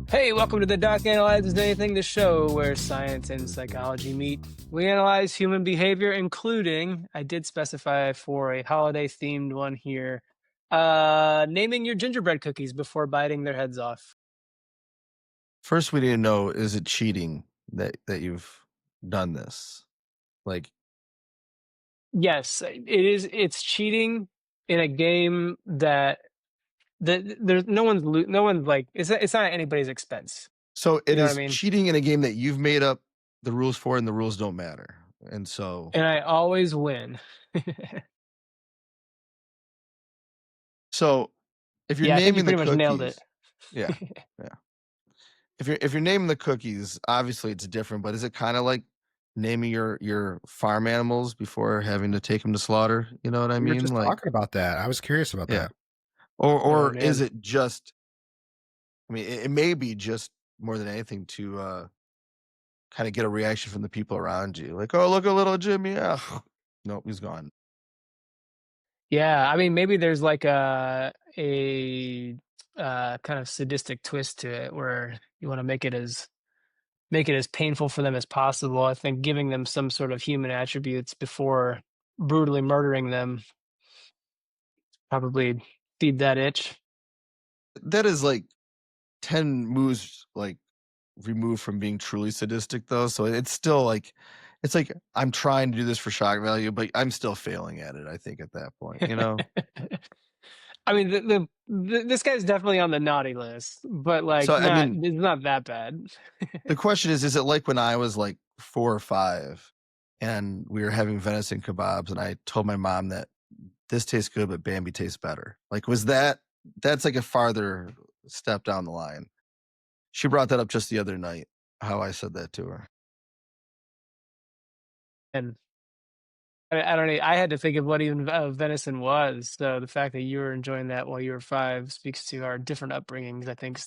Hey, welcome to the Doc Analyzes Anything, the show where science and psychology meet. We analyze human behavior, including, I did specify for a holiday-themed one here, naming your gingerbread cookies before biting their heads off. First, we need to know, is it cheating that you've done this? Like, Yes, it is. It's cheating in a game that there's no one's like it's not at anybody's expense. so You it know what I is mean? cheating in a game that you've made up the rules for, and the rules don't matter. And so, And I always win. so if you're Yeah, I think you naming the pretty much nailed it. cookies, yeah, yeah. If you're naming the cookies, obviously it's different. But is it kind of like naming your farm animals before having to take them to slaughter? You know what I We were mean? just Like, talking about that. I was curious about yeah. that. Oh Or is man. it just? I mean, it may be just more than anything to kind of get a reaction from the people around you. Like, oh, look at little Jimmy. Ah. Nope, he's gone. Yeah, I mean, maybe there's like a kind of sadistic twist to it where you want to make it as painful for them as possible. I think giving them some sort of human attributes before brutally murdering them probably feed that itch. That is like 10 moves like removed from being truly sadistic though. So it's still like it's like I'm trying to do this for shock value, but I'm still failing at it, I think, at that point, you know? I mean, this guy's definitely on the naughty list, but like So I not mean, it's not that bad. the question is it like when I was like 4 or 5 and we were having venison kebabs and I told my mom that this tastes good, but Bambi tastes better? Like, was that's like a farther step down the line. She brought that up just the other night, how I said that to her. And I don't know. I had to think of what even venison was. So the fact that you were enjoying that while you were 5 speaks to our different upbringings, I think.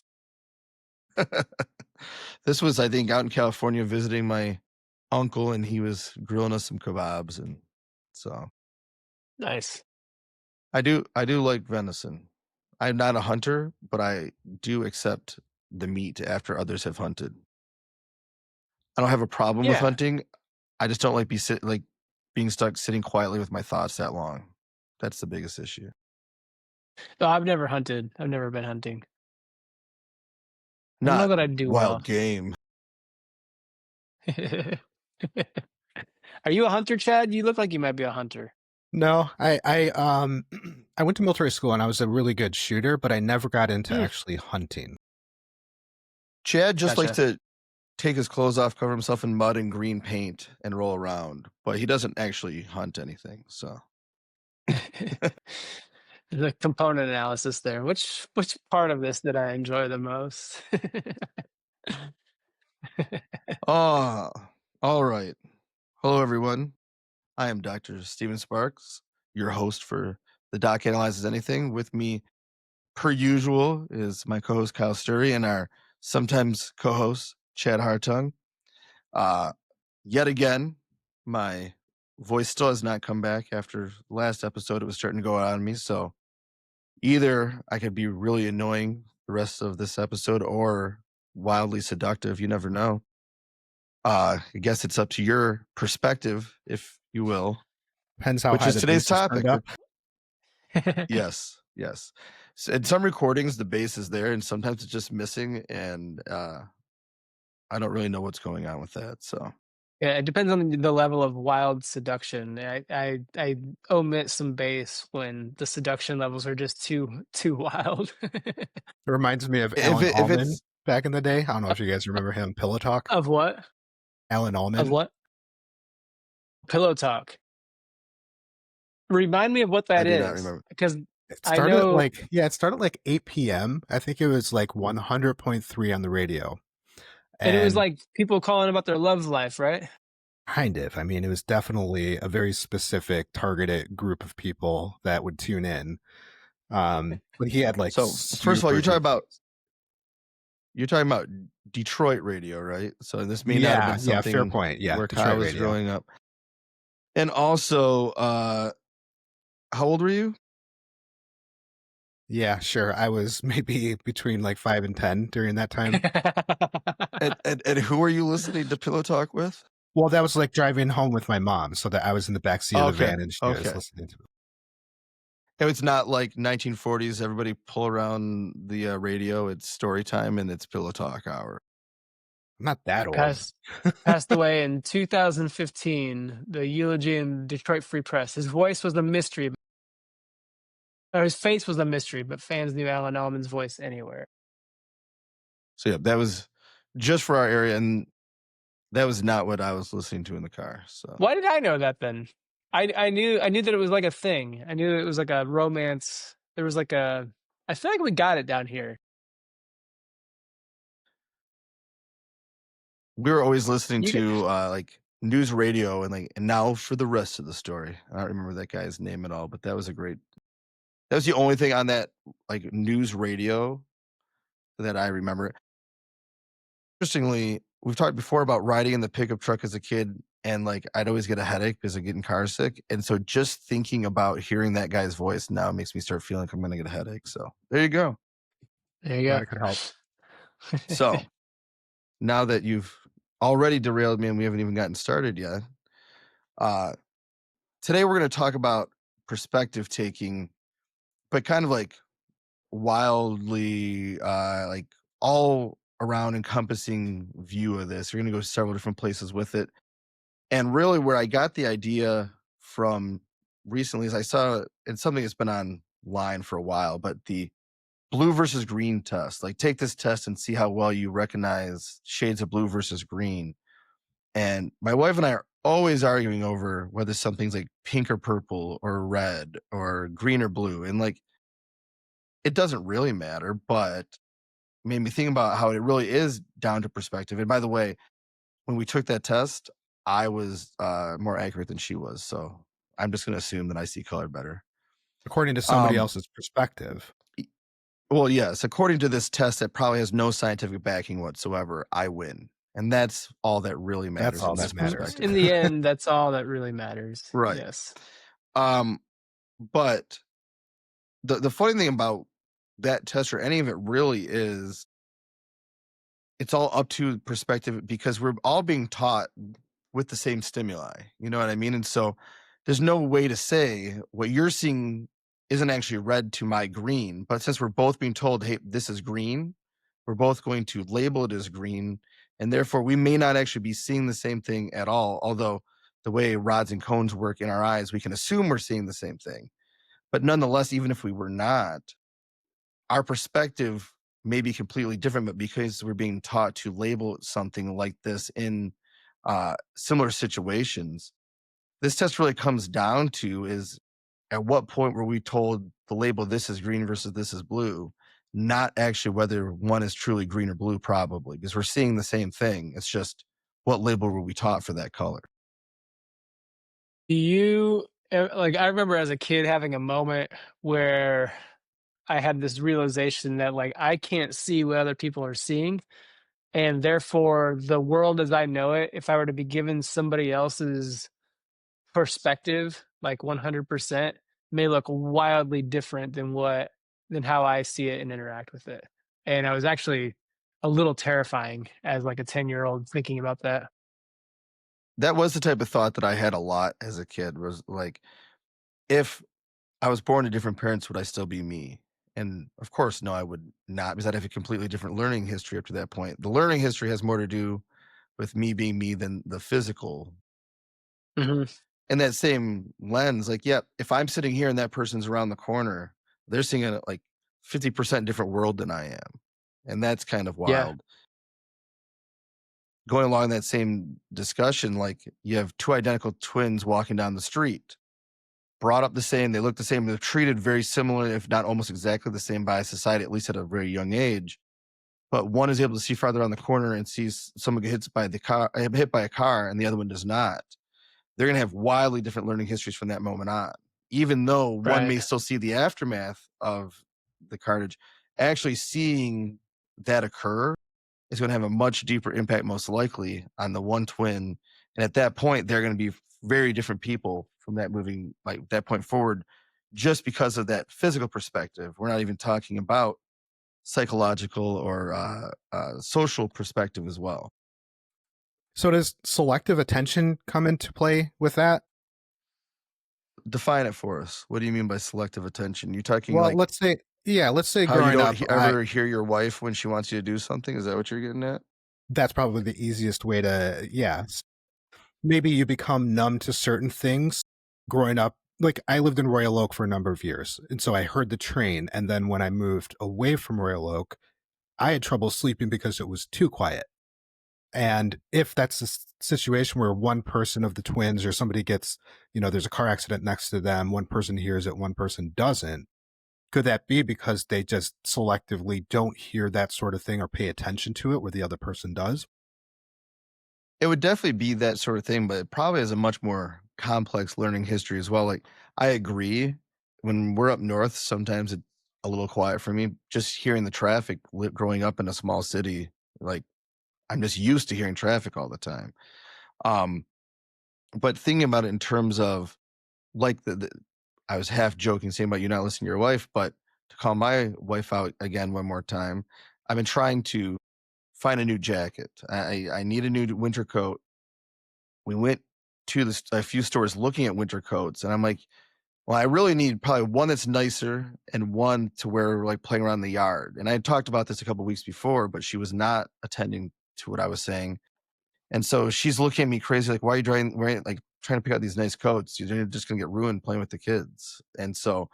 This was, I think, out in California visiting my uncle, and he was grilling us some kebabs, and so Nice. I do like venison. I'm not a hunter, but I do accept the meat after others have hunted. I don't have a problem with Yeah. hunting. I just don't like being stuck sitting quietly with my thoughts that long. That's the biggest issue. No, I've never hunted. I've never been hunting. I don't know Not that I'd do well. wild game. Are you a hunter, Chad? You look like you might be a hunter. No, I went to military school and I was a really good shooter, but I never got into Hmm. actually hunting. Chad just likes Gotcha. to take his clothes off, cover himself in mud and green paint, and roll around. But he doesn't actually hunt anything. So The component analysis there. Which part of this did I enjoy the most? oh, all right. Hello, everyone. I am Dr. Steven Sparks, your host for The Doc Analyzes Anything. With me, per usual, is my co-host Kyle Sturry and our sometimes co-host Chad Hartung. Yet again, my voice still has not come back after last episode. It was starting to go out on me. So either I could be really annoying the rest of this episode or wildly seductive. You never know. I guess it's up to your perspective, if you will, Depends how which high is the today's bass is turned topic. up. Yes, yes. So in some recordings, the bass is there, and sometimes it's just missing, and I don't really know what's going on with that. So Yeah, it depends on the level of wild seduction. I omit some bass when the seduction levels are just too wild. It reminds me of if Alan if Allman it's back in the day. I don't know if you guys remember him. Pillow Talk. Of what? Alan Of Allman. what? Pillow talk. Remind me of what I that do not is, remember. because It I started at know, it started like 8 p.m. I think it was like 100.3 on the radio. and it was And like people calling about their love life, right? kind of. I mean, it was definitely a very specific targeted group of people that would tune in. But he had like So first of all, super you're talking about Detroit radio, right? So this may not have been yeah, fair something point. Yeah, where Kyle Detroit was radio. growing up. And also, how old were you? Yeah, sure. I was maybe between like 5 and 10 during that time. And who were you listening to Pillow Talk with? Well, that was like driving home with my mom, so that I was in the back seat of the Okay, van and she was okay. listening to it. It's not like 1940s. Everybody pull around the radio. It's story time and it's Pillow Talk hour. I'm not that old. Passed away in 2015. The eulogy in Detroit Free Press. His voice was a mystery, or his face was a mystery, but fans knew Alan Allman's voice anywhere. So yeah, that was just for our area, and that was not what I was listening to in the car. So Why did I know that then? I knew that it was like a thing. I knew it was like a romance. There was like a. I feel like we got it down here. we were always listening You to like news radio and now for the rest of the story. I don't remember that guy's name at all, but that was the only thing on that like news radio that I remember. Interestingly, we've talked before about riding in the pickup truck as a kid, and like I'd always get a headache because of getting car sick. And so just thinking about hearing that guy's voice now makes me start feeling like I'm gonna get a headache. So there you go. there you Glad go. I could help. So now that you've already derailed me and we haven't even gotten started yet, uh today we're gonna talk about perspective taking, but kind of like wildly like all around encompassing view of this. We're gonna go several different places with it. And really where I got the idea from recently is I saw it's something that's been online for a while, but the blue versus green test. Like take this test and see how well you recognize shades of blue versus green. And my wife and I are always arguing over whether something's like pink or purple or red or green or blue. And like it doesn't really matter, but made me think about how it really is down to perspective. And by the way, when we took that test, I was more accurate than she was. So I'm just going to assume that I see color better. According to somebody Um, else's perspective. well, yes, according to this test that probably has no scientific backing whatsoever, I win. And that's all that really matters. That's all In this that matters. perspective. In the end, that's all that really matters. Right. Yes. But the funny thing about that test or any of it really is it's all up to perspective because we're all being taught with the same stimuli. You know what I mean? And so there's no way to say what you're seeing isn't actually red to my green. But since we're both being told, hey, this is green, we're both going to label it as green. And therefore, we may not actually be seeing the same thing at all. Although the way rods and cones work in our eyes, we can assume we're seeing the same thing. But nonetheless, even if we were not, our perspective may be completely different, but because we're being taught to label something like this in similar situations, this test really comes down to is at what point were we told the label this is green versus this is blue, not actually whether one is truly green or blue, probably, because we're seeing the same thing. It's just what label were we taught for that color. Do you like? I remember as a kid having a moment where I had this realization that like I can't see what other people are seeing, and therefore the world as I know it, if I were to be given somebody else's perspective, like 100%, may look wildly different than how I see it and interact with it. And I was actually a little terrifying as like a 10-year-old thinking about that. That was the type of thought that I had a lot as a kid was like, if I was born to different parents, would I still be me? And of course, no, I would not, because I'd have a completely different learning history up to that point. The learning history has more to do with me being me than the physical. Mhm. In that same lens, like, yeah, if I'm sitting here and that person's around the corner, they're seeing a like 50% different world than I am. And that's kind of Yeah, wild. Going along that same discussion, like you have two identical twins walking down the street, brought up the same, they look the same, they're treated very similar, if not almost exactly the same by society, at least at a very young age. But one is able to see farther on the corner and sees someone get hit by a car, and the other one does not. They're going to have wildly different learning histories from that moment on, even though one right. may still see the aftermath of the carnage. Actually seeing that occur is going to have a much deeper impact, most likely, on the one twin. And at that point, they're going to be very different people from that moving, like that point forward. just because of that physical perspective. We're not even talking about psychological or social perspective as well. So does selective attention come into play with that? Define it for us. What do you mean by selective attention? You're talking Well, like let's say how you growing don't up, ever hear your wife when she wants you to do something? Is that what you're getting at? that's probably the easiest way to, maybe you become numb to certain things growing up. Like I lived in Royal Oak for a number of years, and so I heard the train. And then when I moved away from Royal Oak, I had trouble sleeping because it was too quiet. And if that's a situation where one person of the twins or somebody gets, there's a car accident next to them, one person hears it, one person doesn't, could that be because they just selectively don't hear that sort of thing or pay attention to it where the other person does? It would definitely be that sort of thing, but it probably has a much more complex learning history as well. Like I agree, when we're up north, sometimes it's a little quiet for me. Just hearing the traffic growing up in a small city, like I'm just used to hearing traffic all the time. Um, but thinking about it in terms of like I was half joking saying about you not listening to your wife, but to call my wife out again one more time, I've been trying to find a new jacket. I need a new winter coat. We went to a few stores looking at winter coats, and I'm like, well, I really need probably one that's nicer and one to wear like playing around in the yard. And I had talked about this a couple weeks before, but she was not attending to what I was saying. And so she's looking at me crazy, like, why are you trying to pick out these nice coats? You're just gonna get ruined playing with the kids. And so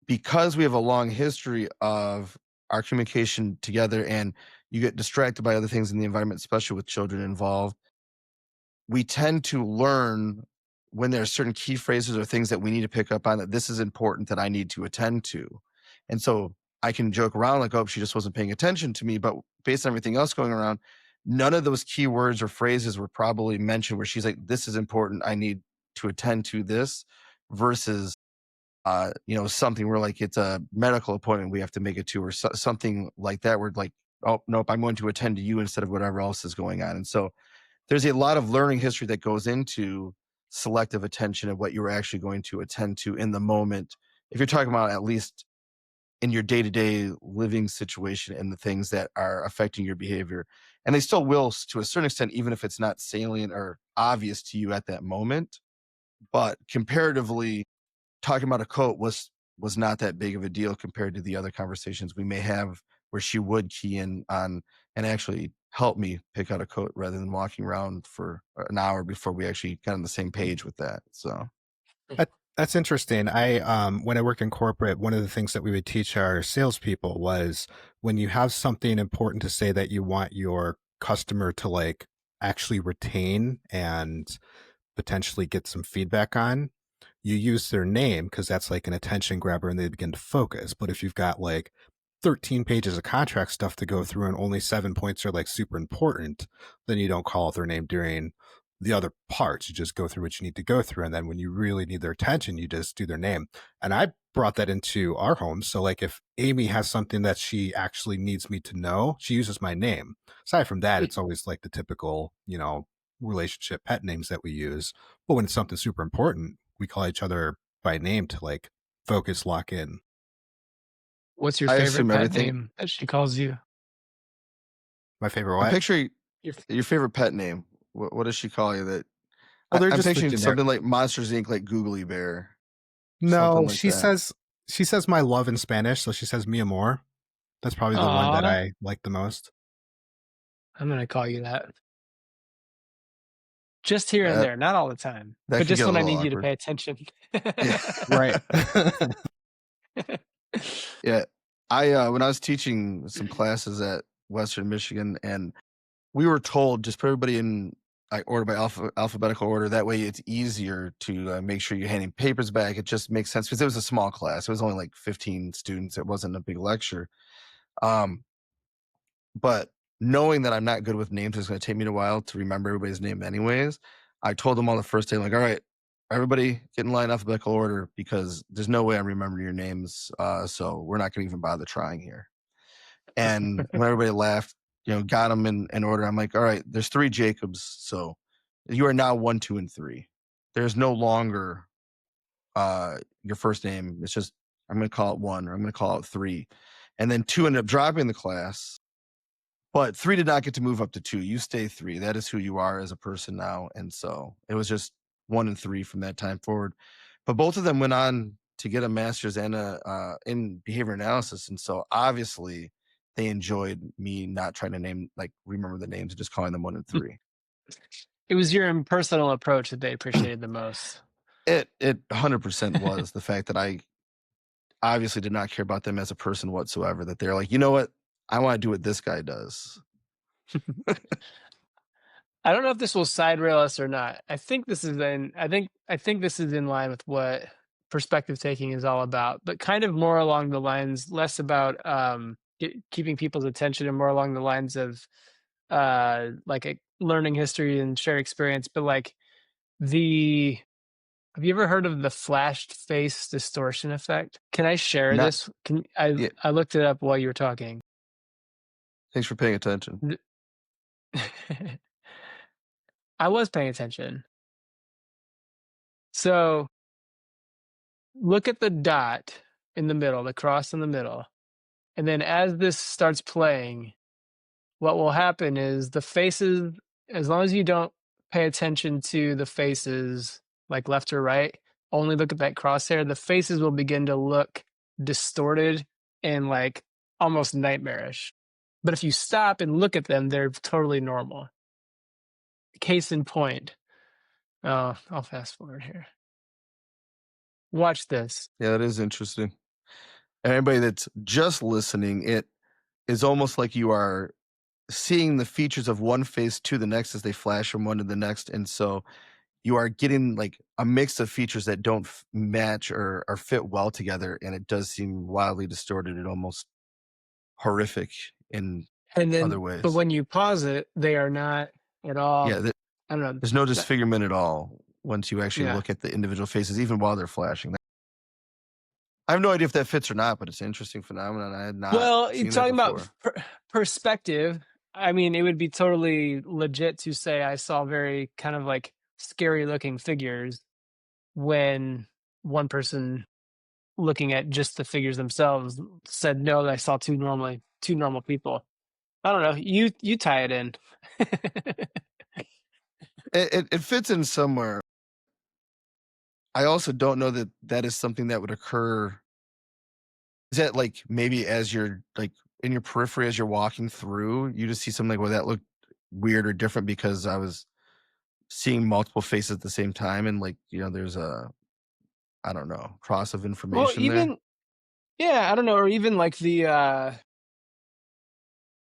because we have a long history of our communication together and you get distracted by other things in the environment, especially with children involved, we tend to learn when there are certain key phrases or things that we need to pick up on, that this is important, that I need to attend to. And so I can joke around like, oh, she just wasn't paying attention to me. But based on everything else going around, none of those key words or phrases were probably mentioned where she's like, this is important, I need to attend to this, versus something where like it's a medical appointment we have to make it to, or something like that, where like, oh nope, I'm going to attend to you instead of whatever else is going on. And so there's a lot of learning history that goes into selective attention and what you're actually going to attend to in the moment. If you're talking about at least in your day-to-day living situation and the things that are affecting your behavior, and they still will to a certain extent, even if it's not salient or obvious to you at that moment. But comparatively, talking about a coat was not that big of a deal compared to the other conversations we may have where she would key in on and actually help me pick out a coat rather than walking around for an hour before we actually got on the same page with that. So That's interesting. When I worked in corporate, one of the things that we would teach our salespeople was when you have something important to say that you want your customer to like actually retain and potentially get some feedback on, you use their name because that's like an attention grabber and they begin to focus. But if you've got like 13 pages of contract stuff to go through and only 7 points are like super important, then you don't call out their name during the other parts. You just go through what you need to go through. And then when you really need their attention, you just do their name. And I brought that into our home. So like if Amy has something that she actually needs me to know, she uses my name. Aside from that, it's always like the typical, relationship pet names that we use. But when it's something super important, we call each other by name to like focus, lock in. What's your I favorite assume pet everything. name that she calls you? My favorite I'm what? picturing Your your favorite pet name. What does she call you? That Well, they're I'm just the picturing generic. something like Monsters Inc., like Googly Bear, something No, like that. she says my love in Spanish, so she says mi amor. That's probably the one that Aw, I like the most. I'm gonna call you that. Just here and That there, not all the time, that but could just get a when I little need you to awkward. pay attention. Yeah. Right. Yeah. I when I was teaching some classes at Western Michigan, and we were told just put everybody in like order by alphabetical order. That way, it's easier to make sure you're handing papers back. It just makes sense because it was a small class. It was only like 15 students. It wasn't a big lecture. Um, but knowing that I'm not good with names, it's going to take me a while to remember everybody's name, anyways. I told them on the first day, like, all right, everybody get in line alphabetical order because there's no way I'm remembering your names. So we're not going to even bother trying here. And when everybody laughed, got them in order. I'm like, all right, there's 3 Jacobs. So you are now 1, 2, and 3. There's no longer your first name. It's just, I'm going to call it 1 or I'm going to call it 3. And then 2 ended up dropping the class, but 3 did not get to move up to 2. You stay 3. That is who you are as a person now. And so it was just 1 and 3 from that time forward. But both of them went on to get a master's and in behavior analysis. And so obviously they enjoyed me not trying to remember the names and just calling them 1 and 3. It was your impersonal approach that they appreciated the most. It 100% was the fact that I obviously did not care about them as a person whatsoever, that they're like, you know what? I want to do what this guy does. I don't know if this will side rail us or not. I think this is in line with what perspective taking is all about, but kind of more along the lines, less about keeping people's attention and more along the lines of like a learning history and shared experience. But like have you ever heard of the flashed face distortion effect? Can I share Not, this? yeah, I looked it up while you were talking. thanks for paying attention. I was paying attention. So look at the dot in the middle, the cross in the middle. And then as this starts playing, what will happen is the faces, as long as you don't pay attention to the faces like left or right, only look at that crosshair, the faces will begin to look distorted and like almost nightmarish. But if you stop and look at them, they're totally normal. Case in point. Oh, I'll fast forward here. Watch this. Yeah, that is interesting. And anybody that's just listening, it is almost like you are seeing the features of one face to the next as they flash from one to the next. And so you are getting like a mix of features that don't match or fit well together. And it does seem wildly distorted and almost horrific in other ways. But when you pause it, they are not at all. Yeah, I don't know. there's no disfigurement at all once you actually Yeah. look at the individual faces, even while they're flashing. I have no idea if that fits or not, but it's an interesting phenomenon. I had not seen you're that talking before. about perspective. I mean, it would be totally legit to say I saw very kind of like scary looking figures when one person looking at just the figures themselves said, no, I saw two normal people. I don't know. You tie it in. It fits in somewhere. I also don't know that that is something that would occur. Is that like maybe as you're like in your periphery as you're walking through, you just see something like, well, that looked weird or different because I was seeing multiple faces at the same time, and like, you know, there's I don't know, cross of information there. Yeah, I don't know, or even like I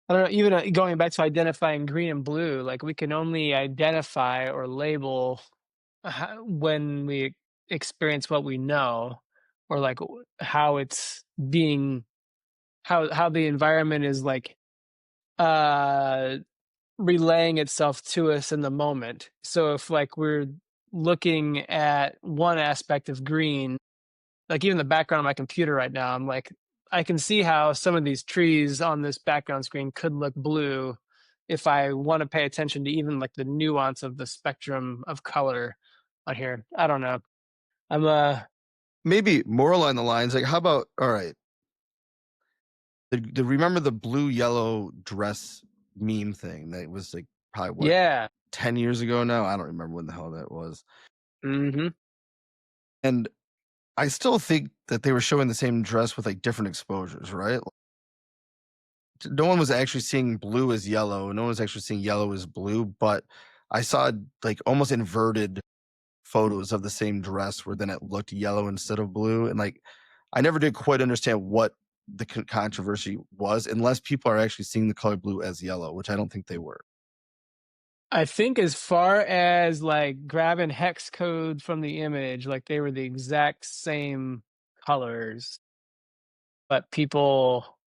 don't know, even going back to identifying green and blue, like we can only identify or label when we experience what we know, or like how it's being, how the environment is like relaying itself to us in the moment. So if like we're looking at one aspect of green, like even the background of my computer right now, I'm like, I can see how some of these trees on this background screen could look blue if I want to pay attention to even like the nuance of the spectrum of color on here. I don't know. I'm Maybe more along the lines like, how about, all right, remember the blue yellow dress meme thing that was like probably what, yeah. 10 years ago now? I don't remember when the hell that was. Mm-hmm. And I still think that they were showing the same dress with like different exposures, right? No one was actually seeing blue as yellow. No one was actually seeing yellow as blue, but I saw like almost inverted photos of the same dress where then it looked yellow instead of blue. And like, I never did quite understand what the controversy was unless people are actually seeing the color blue as yellow, which I don't think they were. I think as far as like grabbing hex code from the image, like they were the exact same colors, but people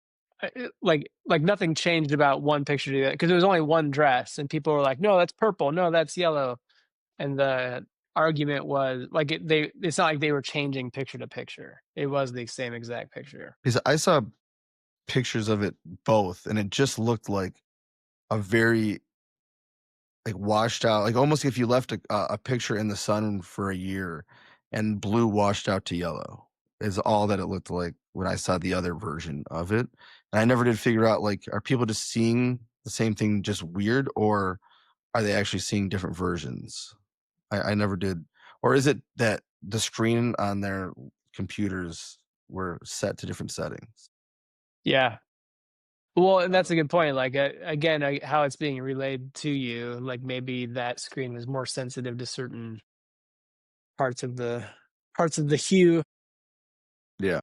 like nothing changed about one picture to that because there was only one dress, and people were like, "No, that's purple. No, that's yellow." And the argument was like it's not like they were changing picture to picture. It was the same exact picture. Because I saw pictures of it both, and it just looked like a very like washed out, like almost if you left a picture in the sun for a year and blue washed out to yellow is all that it looked like when I saw the other version of it. And I never did figure out, like, are people just seeing the same thing just weird, or are they actually seeing different versions? I never did. Or is it that the screen on their computers were set to different settings? Yeah. Well, and I that's don't a good point. Like again, how it's being relayed to you, like maybe that screen was more sensitive to certain parts of the hue. Yeah.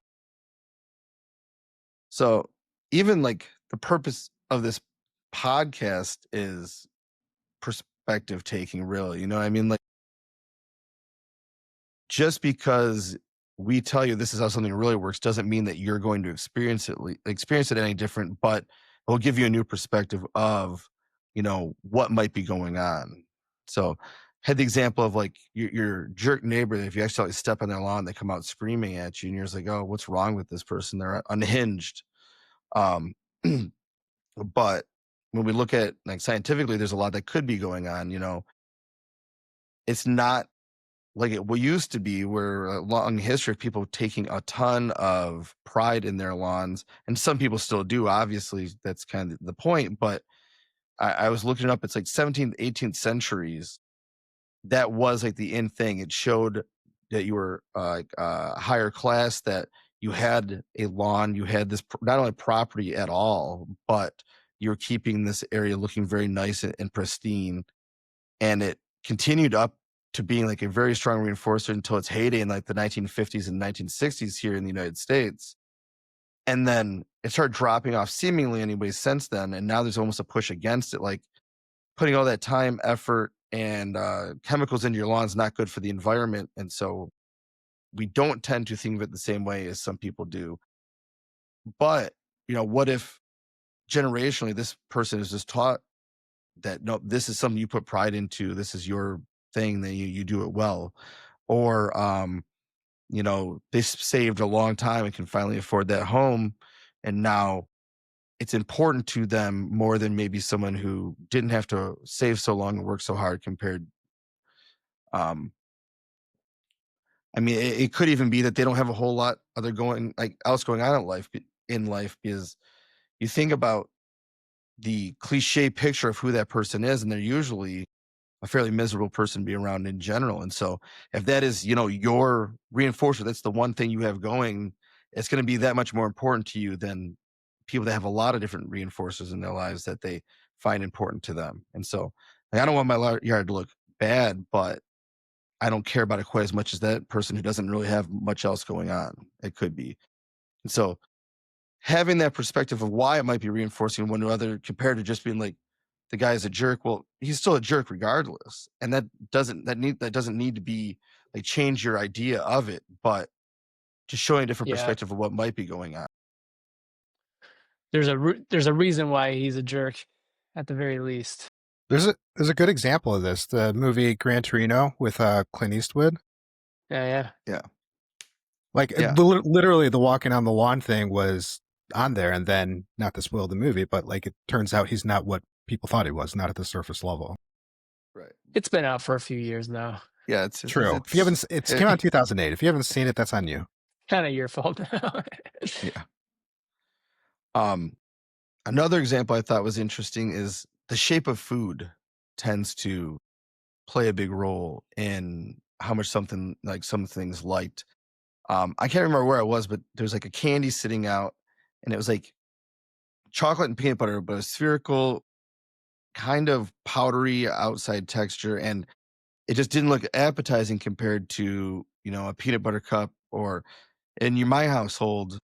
So even like the purpose of this podcast is perspective taking, really. You know what I mean? Like, just because we tell you this is how something really works doesn't mean that you're going to experience it any different, but it will give you a new perspective of, what might be going on. So had the example of like your jerk neighbor, if you accidentally step on their lawn, they come out screaming at you and you're just like, oh, what's wrong with this person? They're unhinged. Um, but when we look at, like, scientifically, there's a lot that could be going on. It's not like it used to be, where a long history of people taking a ton of pride in their lawns, and some people still do. Obviously, that's kind of the point. But I was looking it up. It's like 17th, 18th centuries. That was like the in thing. It showed that you were higher class, that you had a lawn, you had this not only property at all, but you're keeping this area looking very nice and pristine. And it continued up to being like a very strong reinforcer until its heyday in like the 1950s and 1960s here in the United States. And then it started dropping off seemingly anyways since then. And now there's almost a push against it. Like, putting all that time, effort, and chemicals into your lawn is not good for the environment. And so we don't tend to think of it the same way as some people do. But, what if generationally this person is just taught that, no, this is something you put pride into, this is your thing, that you do it well. Or they saved a long time and can finally afford that home, and now it's important to them more than maybe someone who didn't have to save so long and work so hard compared. um I mean, it could even be that they don't have a whole lot other else going on in life, because you think about the cliche picture of who that person is, and they're usually a fairly miserable person to be around in general. And so if that is, your reinforcer, that's the one thing you have going, it's going to be that much more important to you than people that have a lot of different reinforcers in their lives that they find important to them. And so, like, I don't want my yard to look bad, but I don't care about it quite as much as that person who doesn't really have much else going on. It could be. And so having that perspective of why it might be reinforcing one another compared to just being like, the guy's a jerk. Well, he's still a jerk regardless. And that doesn't need to be like change your idea of it, but just showing a different Yeah. perspective of what might be going on. There's a reason why he's a jerk, at the very least. There's a good example of this. The movie Gran Torino with Clint Eastwood. Yeah, yeah. Yeah. Like, Yeah. literally, the walking on the lawn thing was on there, and then, not to spoil the movie, but like, it turns out he's not what people thought he was, not at the surface level. Right. It's been out for a few years now. Yeah. It's True. If you haven't, it came out in 2008. If you haven't seen it, that's on you. Kind of your fault now. Yeah. Another example I thought was interesting is the shape of food tends to play a big role in how much some things liked. I can't remember where I was, but there's like a candy sitting out, and it was like chocolate and peanut butter, but a spherical, kind of powdery outside texture, and it just didn't look appetizing compared to, a peanut butter cup. Or in my household,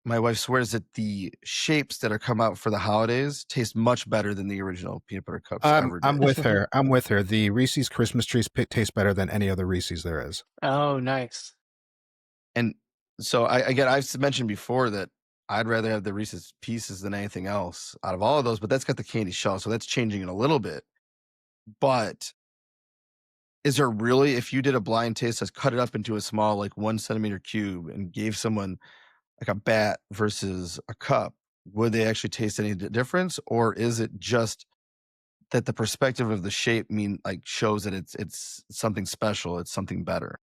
my wife swears that the shapes that are come out for the holidays taste much better than the original peanut butter cups ever I'm did. with her. I'm with her. The Reese's Christmas trees taste better than any other Reese's there is. Oh, nice. And so I've mentioned before that I'd rather have the Reese's Pieces than anything else out of all of those, but that's got the candy shell, so that's changing it a little bit. But is there really, if you did a blind taste test, cut it up into a small, like 1 centimeter cube, and gave someone like a bat versus a cup, would they actually taste any difference? Or is it just that the perspective of the shape shows that it's something special, it's something better?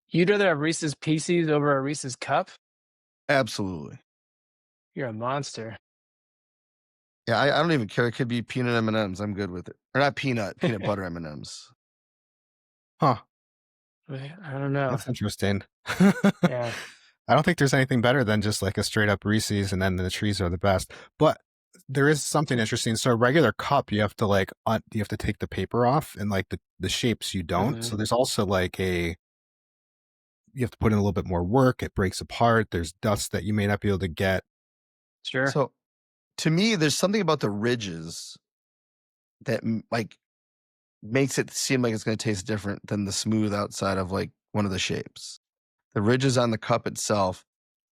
You'd rather have Reese's Pieces over a Reese's Cup? Absolutely. You're a monster. Yeah, I don't even care. It could be peanut M&Ms. I'm good with it. Or not peanut butter M&Ms. Huh. I don't know. That's interesting. Yeah. I don't think there's anything better than just like a straight up Reese's and then the trees are the best. But there is something interesting. So a regular cup, you have to like you have to take the paper off, and like the shapes you don't. Mhm. So there's also like you have to put in a little bit more work. It breaks apart. There's dust that you may not be able to get. Sure. So to me, there's something about the ridges that like makes it seem like it's going to taste different than the smooth outside of like one of the shapes. The ridges on the cup itself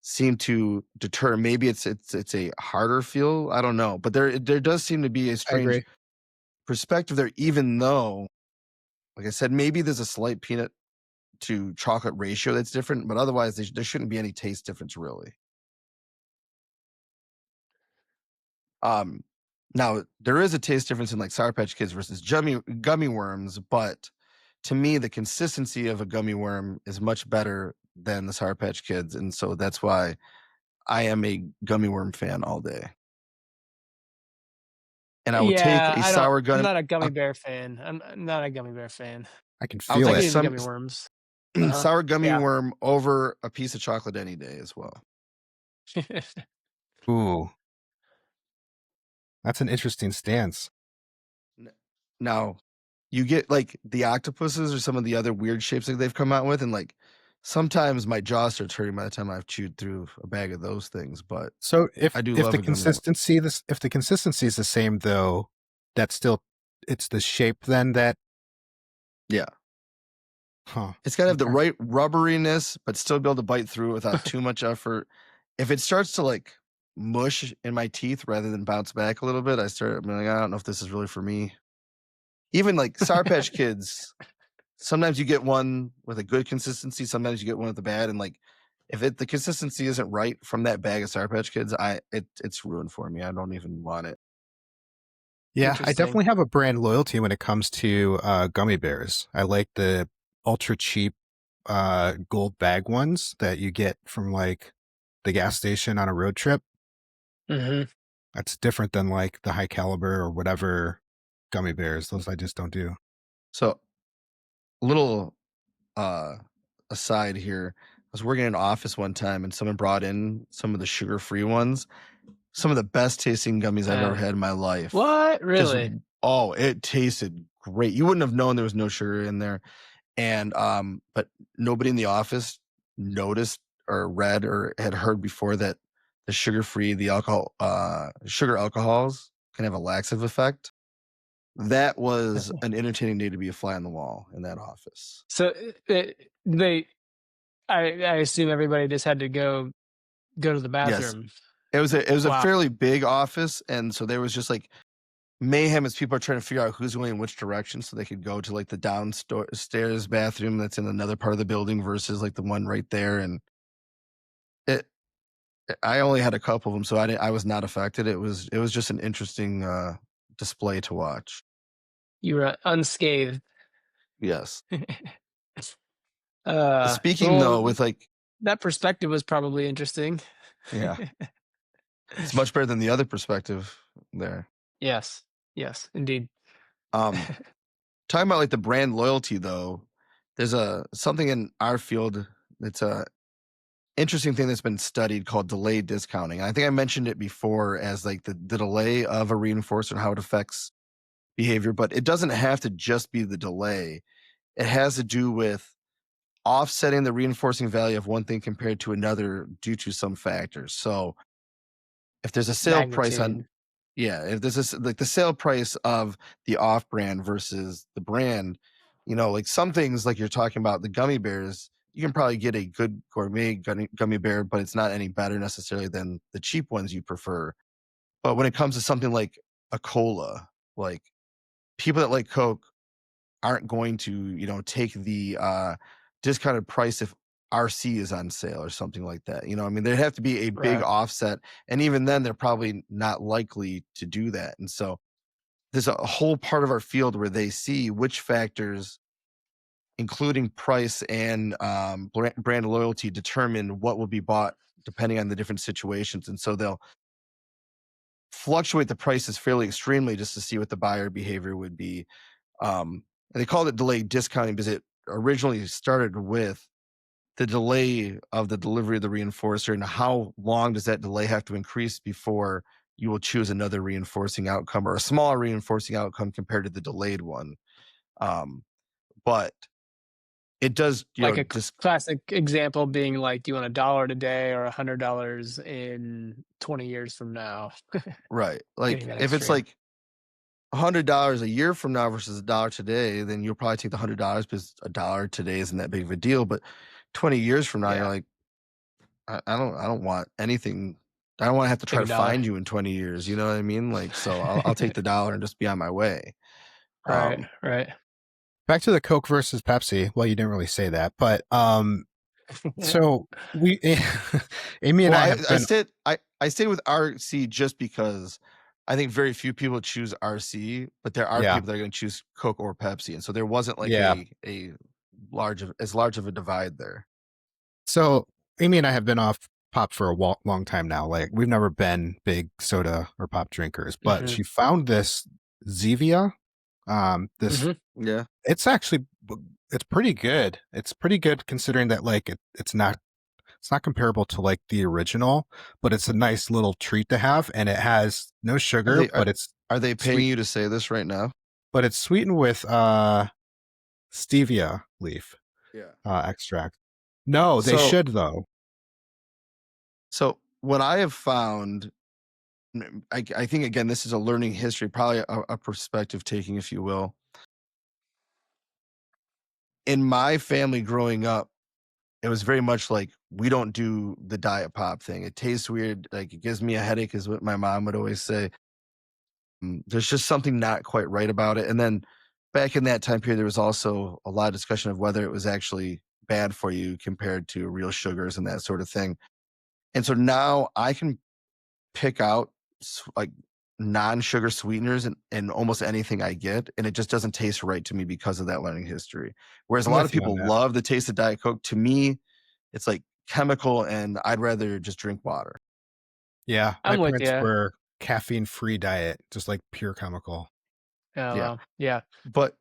seem to deter. Maybe it's a harder feel. I don't know, but there does seem to be a I strange agree. perspective there. Even though, like I said, maybe there's a slight peanut to chocolate ratio that's different, but otherwise there shouldn't be any taste difference really. Now there is a taste difference in like Sour Patch Kids versus gummy worms, but to me the consistency of a gummy worm is much better than the Sour Patch Kids, and so that's why I am a gummy worm fan all day. And I will take Yeah, a I don't. sour I'm gummy. not a gummy bear fan. I'm not a gummy bear fan. I can I'll feel I take can a it. eat the some gummy worms. sour gummy Yeah. worm over a piece of chocolate any day as well. Ooh, that's an interesting stance. Now, you get like the octopuses or some of the other weird shapes that they've come out with, and like sometimes my jaw starts hurting by the time I've chewed through a bag of those things. But So I do if love the a gummy worm. consistency if the consistency is the same though, that's still it's the shape then that Yeah, huh. it's got to have the Okay. right rubberiness, but still be able to bite through it without too much effort. If it starts to like mush in my teeth rather than bounce back a little bit, I'm like, I don't know if this is really for me. Even like Sour Patch Kids, sometimes you get one with a good consistency, sometimes you get one with the bad, and like if the consistency isn't right from that bag of Sour Patch Kids, it's ruined for me. I don't even want it. Yeah, I Interesting. definitely have a brand loyalty when it comes to gummy bears. I like the ultra cheap gold bag ones that you get from like the gas station on a road trip. Hmm. That's different than like the high caliber or whatever gummy bears. Those I just don't do. So a little uh aside here. I was working in an office one time and someone brought in some of the sugar-free ones. Some of the best tasting gummies I've ever had in my life. What? Just Really? it tasted great. You wouldn't have known there was no sugar in there. And but nobody in the office noticed or read or had heard before that the sugar-free, the sugar alcohols can have a laxative effect. That was an entertaining day to be a fly on the wall in that office. So they, I assume everybody just had to go to the Yes. bathroom. It was a Wow. fairly big office, and so there was just like mayhem as people are trying to figure out who's going in which direction so they could go to like the downstairs bathroom that's in another part of the building versus like the one right there. And it I only had a couple of them, so I was not affected. It was just an interesting display to watch. You were unscathed. Yes. Speaking though, Well, with like that perspective was probably interesting. yeah, it's much better than the other perspective there. Yes. Yes, indeed. Um Talking about like the brand loyalty though, there's something in our field that's a interesting thing that's been studied called delayed discounting. I think I mentioned it before as like the delay of a reinforcer and how it affects behavior, but it doesn't have to just be the delay. It has to do with offsetting the reinforcing value of one thing compared to another due to some factors. So if there's a sale price on Magnitude. yeah, if this is like the sale price of the off brand versus the brand, like some things like you're talking about the gummy bears, you can probably get a good gourmet gummy bear, but it's not any better necessarily than the cheap ones you prefer. But when it comes to something like a cola, like people that like Coke aren't going to, take the discounted price if RC is on sale or something like that. I mean, there'd have to be a big Right. offset. And even then, they're probably not likely to do that. And so there's a whole part of our field where they see which factors including price and brand loyalty, determine what will be bought depending on the different situations. And so they'll fluctuate the prices fairly extremely just to see what the buyer behavior would be. And they called it delayed discounting because it originally started with the delay of the delivery of the reinforcer and how long does that delay have to increase before you will choose another reinforcing outcome or a smaller reinforcing outcome compared to the delayed one. But it does, Like a just classic example being like, do you want $1 today or $100 in 20 years from now? right. Getting Like that if it's extreme. like $100 a year from now versus $1 today, then you'll probably take the $100 because $1 today isn't that big of a deal. But 20 years from now, you're Yeah. like, I don't want anything. I don't want to have to try Take to a dollar. find you in 20 years. You know what I mean? Like, so I'll take the dollar and just be on my way. Right, Um, right. Back to the Coke versus Pepsi. Well, you didn't really say that, but Yeah. so we, Amy and well, I have been, I stay with RC just because I think very few people choose RC, but there are yeah, people that are going to choose Coke or Pepsi, and so there wasn't like yeah. a large of a divide there. So Amy and I have been off pop for a long time now. Like we've never been big soda or pop drinkers, but Mhm. she found this Zevia. This Mhm. Yeah, it's pretty good. It's pretty good considering that like it's not comparable to like the original, but it's a nice little treat to have, and it has no are sugar, they are, are they paying sweet, you to say this right now? but it's sweetened with stevia leaf Yeah. extract. No, they So should though. what I have found, I think again, this is a learning history, probably a perspective taking, if you will. In my family growing up, it was very much like we don't do the diet pop thing. It tastes weird. Like it gives me a headache, is what my mom would always say. There's just something not quite right about it. And then back in that time period, there was also a lot of discussion of whether it was actually bad for you compared to real sugars and that sort of thing. And so now I can pick out like non-sugar sweeteners and almost anything I get, and it just doesn't taste right to me because of that learning history. Whereas a I'm lot of with you on people that. love the taste of Diet Coke. To me, it's like chemical, and I'd rather just drink water. Yeah, my I'm with parents you. were caffeine-free diet, just like pure chemical. Oh, Yeah, well, yeah. but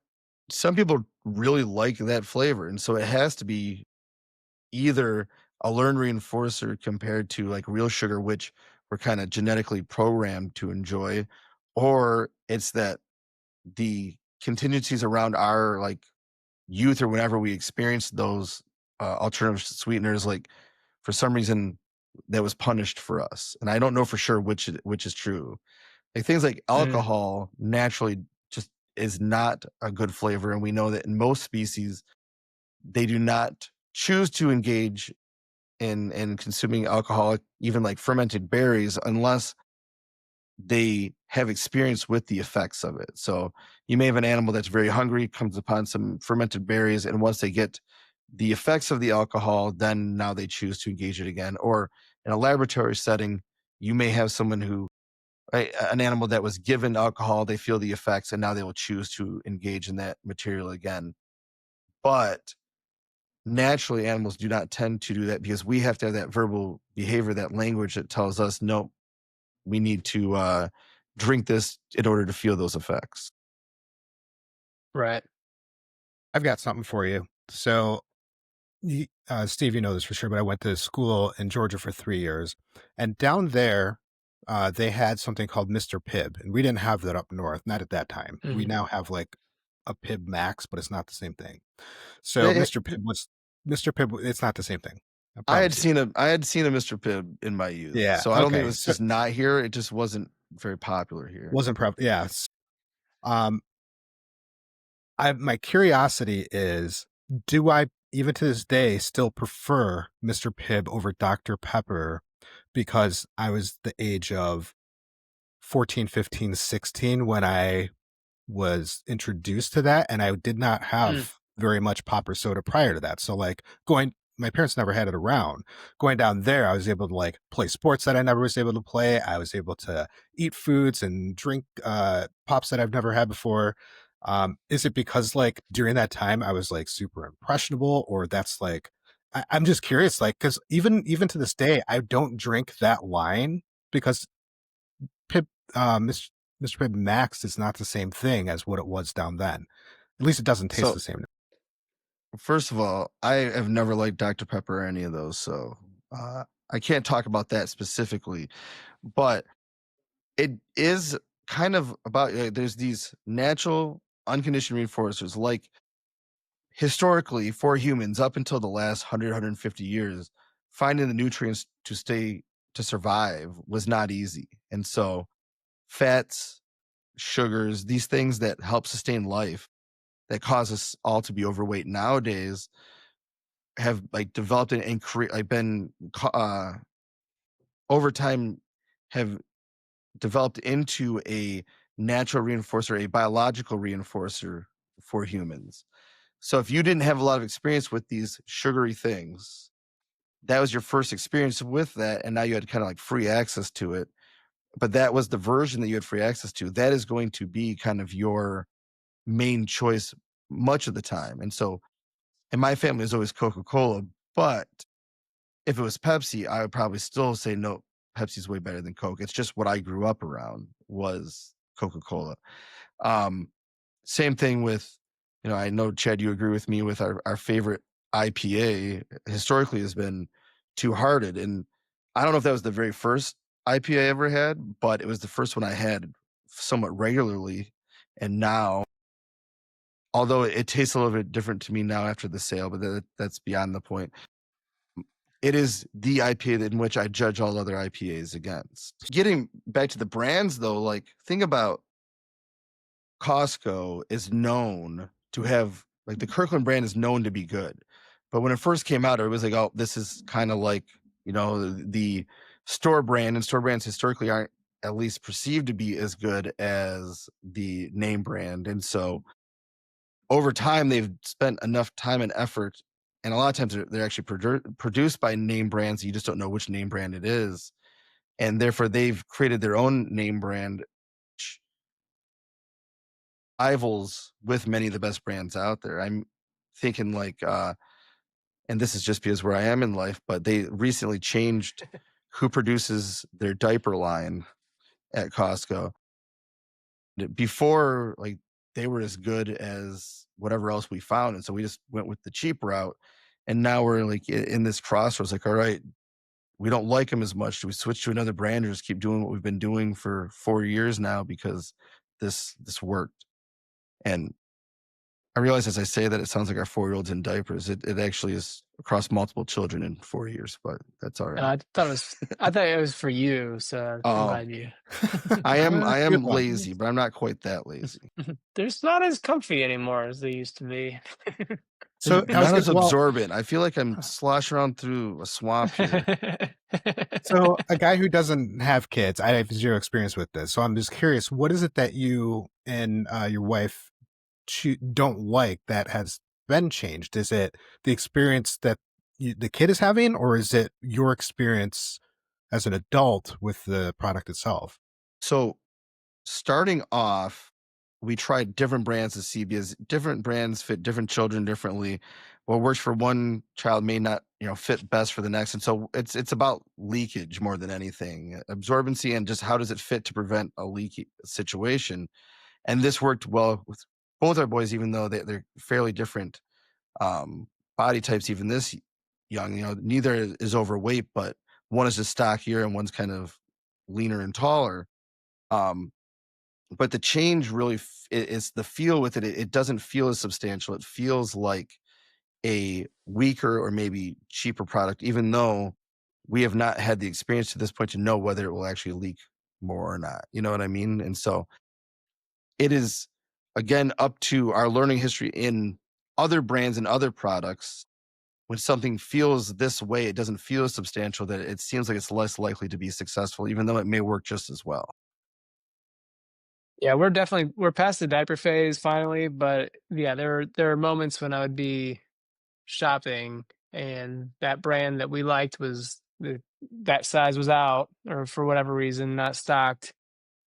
some people really like that flavor, and so it has to be either a learned reinforcer compared to like real sugar, which we're kind of genetically programmed to enjoy, or it's that the contingencies around our like youth or whenever we experienced those alternative sweeteners, like for some reason that was punished for us. And I don't know for sure which is true. Like things like Mm, alcohol naturally just is not a good flavor, and we know that in most species they do not choose to engage in consuming alcoholic, even like fermented berries, unless they have experience with the effects of it. So you may have an animal that's very hungry, comes upon some fermented berries, and once they get the effects of the alcohol, then now they choose to engage it again. Or in a laboratory setting, you may have someone who, an animal that was given alcohol, they feel the effects, and now they will choose to engage in that material again. But naturally, animals do not tend to do that because we have to have that verbal behavior, that language that tells us, no, we need to drink this in order to feel those effects. right. I've got something for you. So, Steve, you know this for sure, but I went to school in Georgia for 3 years, and down there, they had something called Mr. Pibb, and we didn't have that up north, not at that time. We Mhm. now have like a Pibb Max, but it's not the same thing. So, They, Mr. Pibb. It's not the same thing. I promise you. I had seen a Mr. Pibb in my youth, Yeah. so I don't think it Okay. was So just not here. It just wasn't very popular here. wasn't prob. Yeah. Um, my curiosity is, do I even to this day still prefer Mr. Pibb over Dr. Pepper because I was the age of 14, 15, 16 when I was introduced to that, and I did not Mm, have very much pop or soda prior to that. So like my parents never had it around. Going down there, I was able to like play sports that I never was able to play. I was able to eat foods and drink pops that I've never had before. Is it because like during that time I was like super impressionable, or that's like I'm just curious, like because even to this day I don't drink that line because Pip, Mr. Pibb Max is not the same thing as what it was down then. At least it doesn't taste So the same. first of all, I have never liked Dr. Pepper or any of those, so I can't talk about that specifically. But it is kind of about there's these natural unconditioned reinforcers, like historically for humans up until the last 150 years, finding the nutrients to survive was not easy. And so fats, sugars, these things that help sustain life that cause us all to be overweight nowadays have like developed and like been over time have developed into a natural reinforcer, a biological reinforcer for humans. So if you didn't have a lot of experience with these sugary things, that was your first experience with that, and now you had kind of like free access to it. But that was the version that you had free access to. That is going to be kind of your main choice much of the time. And so in my family, it was always Coca-Cola. But if it was Pepsi, I would probably still say no, Pepsi's way better than Coke. It's just what I grew up around was Coca-Cola. Same thing with, I know, Chad, you agree with me with our favorite IPA historically has been Two Hearted. And I don't know if that was the very first IPA I ever had, but it was the first one I had somewhat regularly. And now, although it tastes a little bit different to me now after the sale, but that's beyond the point. It is the IPA in which I judge all other IPAs against. Getting back to the brands, though, like think about Costco is known to have like the Kirkland brand is known to be good. But when it first came out, it was like, oh, this is kind of like, the store brand, and store brands historically aren't at least perceived to be as good as the name brand. And so over time, they've spent enough time and effort, and a lot of times they're actually produced by name brands. You just don't know which name brand it is. And therefore, they've created their own name brand, which rivals with many of the best brands out there. I'm thinking like, and this is just because where I am in life, but they recently changed who produces their diaper line at Costco. Before, like, they were as good as whatever else we found, and so we just went with the cheap route. And now we're like in this crossroads, like, all right, we don't like them as much. Do we switch to another brand or just keep doing what we've been doing for 4 years now because this worked? And I realize as I say that it sounds like our 4-year-old's in diapers. It actually is across multiple children in 4 years, but that's all right. I thought it was for you, so I'm Oh, glad you. I am Good one. lazy, but I'm not quite that lazy. They're not as comfy anymore as they used to be. So I was Not as gonna, well, absorbent. I feel like I'm sloshing around through a swamp here. so a guy who doesn't have kids, I have zero experience with this. So I'm just curious, what is it that you and your wife don't like that has been changed? Is it the experience that the kid is having, or is it your experience as an adult with the product itself? So starting off, we tried different brands to see because different brands fit different children differently. What works for one child may not, fit best for the next. And so it's about leakage more than anything, absorbency, and just how does it fit to prevent a leaky situation. And this worked well with both our boys, even though they're fairly different body types. Even this young, neither is overweight, but one is just stockier and one's kind of leaner and taller. But the change really is the feel with it. It doesn't feel as substantial. It feels like a weaker or maybe cheaper product, even though we have not had the experience to this point to know whether it will actually leak more or not. You know what I mean? And so it is, again, up to our learning history in other brands and other products. When something feels this way, it doesn't feel as substantial, that it seems like it's less likely to be successful, even though it may work just as well. Yeah, we're past the diaper phase finally, but yeah, there are moments when I would be shopping and that brand that we liked that size was out or for whatever reason not stocked,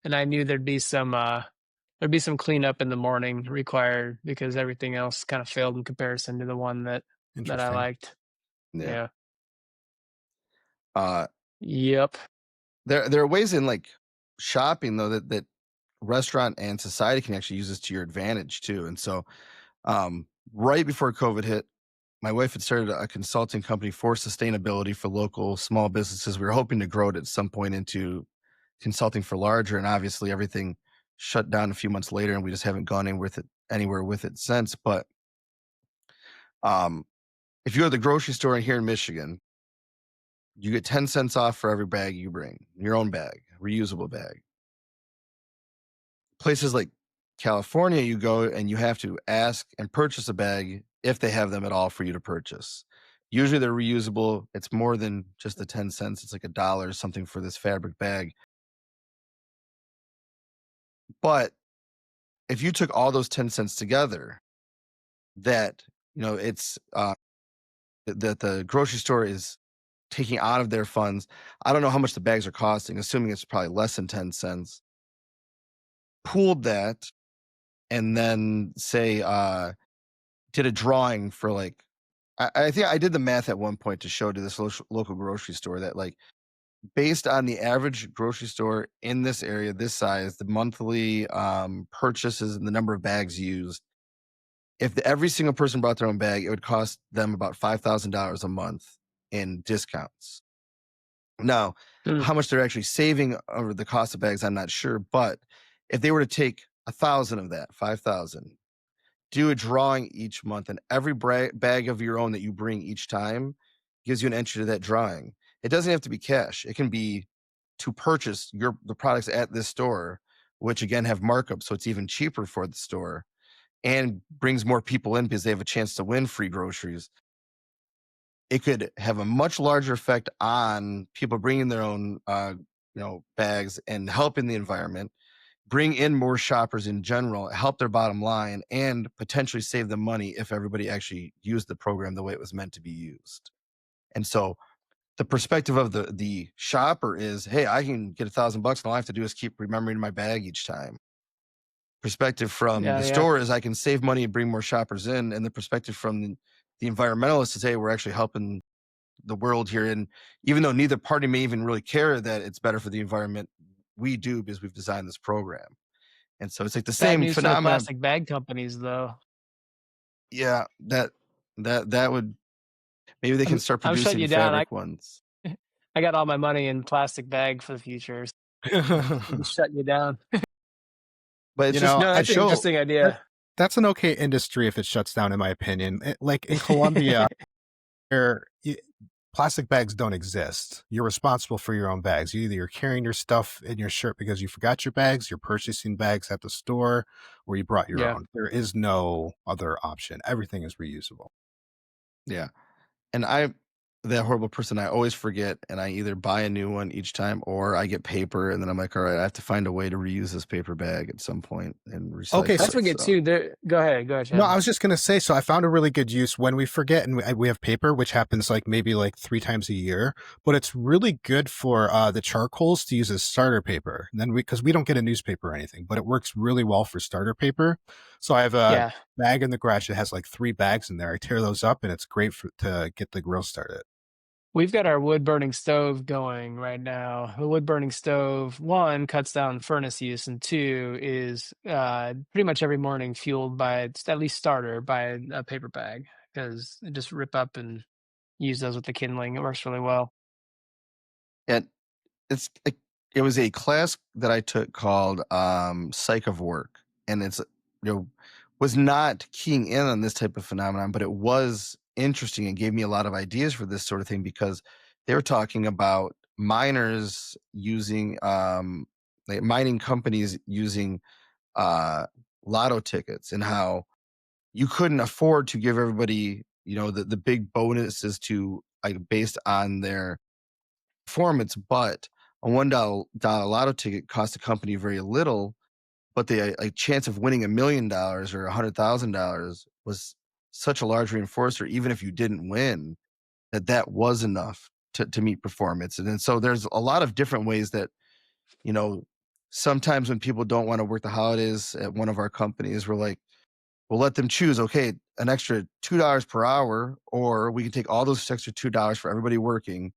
and I knew there'd be some There'd be some cleanup in the morning required because everything else kind of failed in comparison to the one that I Interesting. liked. Yeah. Yeah. Uh, Yep. there are ways in like shopping though that restaurant and society can actually use this to your advantage too. And so, right before COVID hit, my wife had started a consulting company for sustainability for local small businesses. We were hoping to grow it at some point into consulting for larger, and obviously everything shut down a few months later, and we just haven't gone anywhere with it since. But um, if you go to the grocery store here in Michigan, you get 10 cents off for every bag you bring, your own bag, reusable bag. Places like California, you go and you have to ask and purchase a bag if they have them at all for you to purchase. Usually they're reusable. It's more than just the 10 cents. It's like $1 or something for this fabric bag. But if you took all those 10 cents together, that, it's that the grocery store is taking out of their funds. I don't know how much the bags are costing, assuming it's probably less than 10 cents. Pooled that and then say, did a drawing for like, I think I did the math at one point to show to this local grocery store that like based on the average grocery store in this area, this size, the monthly purchases and the number of bags used, if every single person brought their own bag, it would cost them about $5,000 a month in discounts. Now, Hmm. how much they're actually saving over the cost of bags, I'm not sure. But if they were to take 1,000 of that, 5,000, do a drawing each month, and every bag of your own that you bring each time gives you an entry to that drawing. It doesn't have to be cash. It can be to purchase the products at this store, which again have markups, so it's even cheaper for the store and brings more people in because they have a chance to win free groceries. It could have a much larger effect on people bringing their own, bags and helping the environment, bring in more shoppers in general, help their bottom line, and potentially save them money if everybody actually used the program the way it was meant to be used. And so the perspective of the shopper is, hey, I can get $1,000 and all I have to do is keep remembering my bag each time. Perspective from Yeah, the yeah. store is I can save money and bring more shoppers in. And the perspective from the environmentalist is, hey, we're actually helping the world here. And even though neither party may even really care that it's better for the environment, we do because we've designed this program. And so it's like the Bad same news for the phenomenon. plastic bag companies, though. Yeah, that would maybe they can start I'm shutting producing you down. fabric ones. I got all my money in plastic bag for the future. I'm just shutting you down. But it's You just know, No, I that's an think interesting that idea. that's an okay industry if it shuts down, in my opinion. Like in Colombia, where plastic bags don't exist. You're responsible for your own bags. You're carrying your stuff in your shirt because you forgot your bags, you're purchasing bags at the store, or you brought your Yeah. own. There is no other option. Everything is reusable. Yeah. And that horrible person, I always forget, and I either buy a new one each time or I get paper, and then I'm like, all right, I have to find a way to reuse this paper bag at some point and Okay, I recycle so it. forget So too. There. Go ahead, no, I Chad. was just gonna say. So I found a really good use when we forget, and we have paper, which happens like maybe like 3 times a year. But it's really good for the charcoals to use as starter paper. And then because we don't get a newspaper or anything, but it works really well for starter paper. So I have a Yeah. bag in the garage that has like 3 bags in there. I tear those up, and it's great to get the grill started. We've got our wood burning stove going right now. The wood burning stove, one, cuts down furnace use, and two, is pretty much every morning fueled by at least starter by a paper bag because they just rip up and use those with the kindling. It works really well. and it was a class that I took called Psych of Work, and it's was not keying in on this type of phenomenon, but it was interesting and gave me a lot of ideas for this sort of thing because they were talking about miners using like mining companies using uh lotto tickets and how you couldn't afford to give everybody the big bonuses to like based on their performance, but a $1 lotto ticket cost the company very little, but the chance of winning $1 million or $100,000 was such a large reinforcer, even if you didn't win, that was enough to meet performance. And then so there's a lot of different ways that, you know, sometimes when people don't want to work the holidays at one of our companies, we're like, we'll let them choose, okay, an extra $2 per hour, or we can take all those extra $2 for everybody working,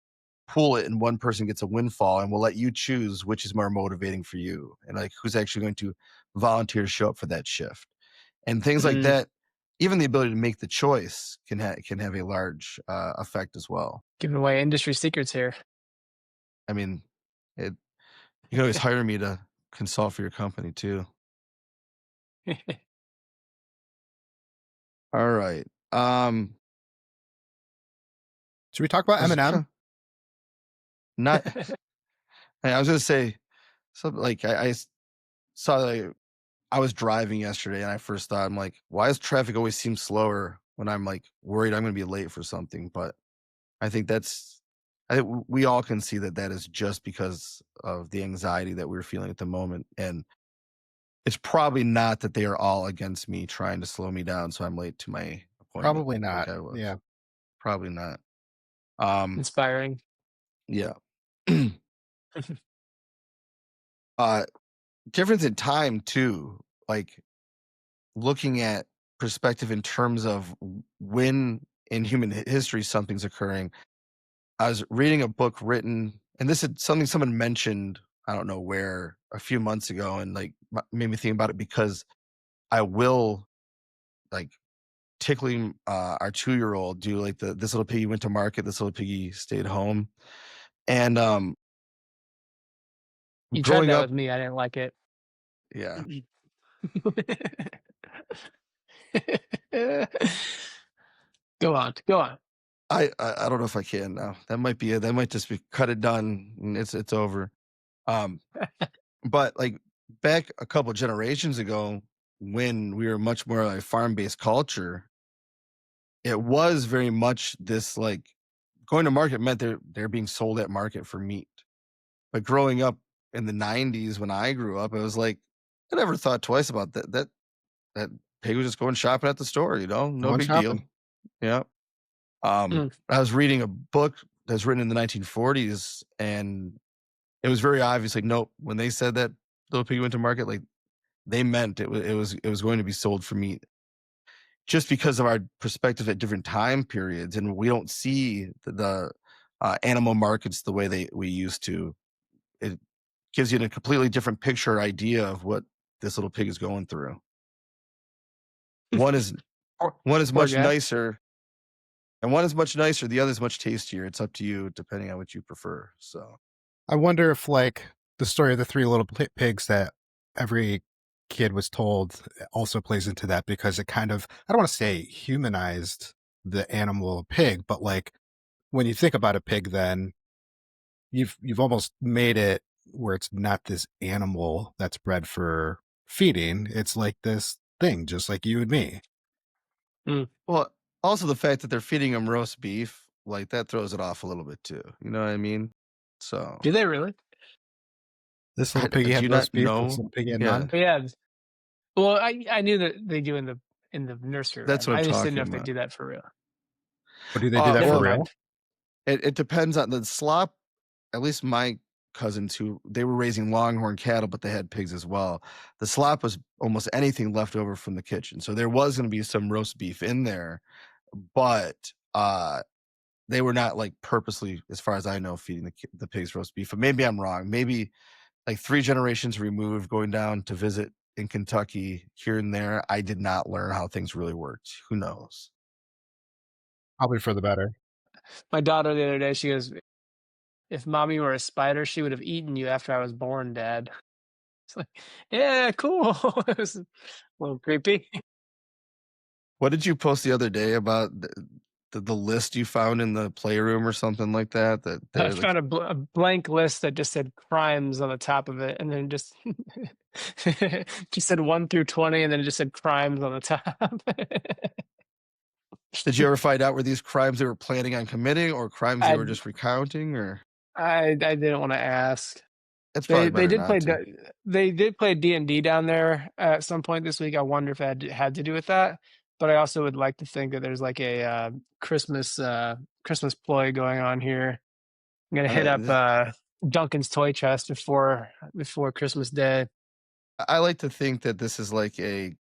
pool it, and one person gets a windfall, and we'll let you choose which is more motivating for you, and like who's actually going to volunteer to show up for that shift, and things like that. Even the ability to make the choice can have a large effect as well. Giving away industry secrets here. I mean, you can always hire me to consult for your company too. All right. Should we talk about Eminem? Not. I was gonna say something like I saw that I was driving yesterday, and I first thought, I'm like, why does traffic always seem slower when I'm like worried I'm gonna be late for something? But I think we all can see that is just because of the anxiety that we're feeling at the moment, and it's probably not that they are all against me trying to slow me down so I'm late to my appointment. Probably not. Like I was. Yeah. Probably not. Inspiring. Yeah. Difference in time too, like looking at perspective in terms of when in human history something's occurring. I was reading a book written, and this is something someone mentioned, I don't know where, a few months ago, and like made me think about it, because I will, like, tickling our 2-year-old, do like this little piggy went to market, this little piggy stayed home. And You tried growing that up, with me. I didn't like it. yeah. Go on. I don't know if I can now. That might be it. That might just be cut it done and it's over. But like back a couple generations ago, when we were much more like farm-based culture, it was very much this, like, going to market meant they're being sold at market for meat. But growing up in the 90s, when I grew up, it was like I never thought twice about that pig was just going shopping at the store, no Going big deal. shopping. Yeah. I was reading a book that's written in the 1940s, and it was very obvious, like, nope, when they said that little pig went to market, like, they meant it was going to be sold for meat, just because of our perspective at different time periods, and we don't see the animal markets the way we used to. It gives you a completely different picture or idea of what this little pig is going through. One is much guy. nicer. And one is much nicer, the other is much tastier. It's up to you, depending on what you prefer. So I wonder if, like, the story of the three little pigs that every kid was told also plays into that, because it kind of, I don't want to say humanized the animal pig, but like when you think about a pig, then you've almost made it where it's not this animal that's bred for feeding. It's like this thing, just like you and me. well, also the fact that they're feeding them roast beef, like, that throws it off a little bit too. You know what I mean? So Do they really? This little piggy do had you roast not beef. This know? little piggy had Yeah, none. Yeah. Well, I knew that they do in the nursery that's rhyme. what I'm I just didn't talking know if they about. do that for real. Or do they do that for Never real? mind. It depends on the slop. At least my cousins, who they were raising longhorn cattle, but they had pigs as well. The slop was almost anything left over from the kitchen, so there was going to be some roast beef in there, but they were not, like, purposely, as far as I know, feeding the pigs roast beef. But maybe I'm wrong. Maybe like 3 generations removed, going down to visit in Kentucky here and there, I did not learn how things really worked. Who knows? Probably for the better. My daughter the other day, she goes, "If mommy were a spider, she would have eaten you after I was born, Dad." It's like, yeah, cool. It was a little creepy. What did you post the other day about the list you found in the playroom or something like that? That I they're like, found a blank list that just said crimes on the top of it, and then just just said 1 through 20, and then it just said crimes on the top. did you ever find out were these crimes they were planning on committing, or crimes they I were just recounting? Or I didn't want to ask. it's They probably they better did play not to. they did play D&D down there at some point this week. I wonder if it had to do with that. But I also would like to think that there's like a Christmas ploy going on here. I'm gonna hit up Uh, Duncan's toy chest before Christmas Day. I like to think that this is like a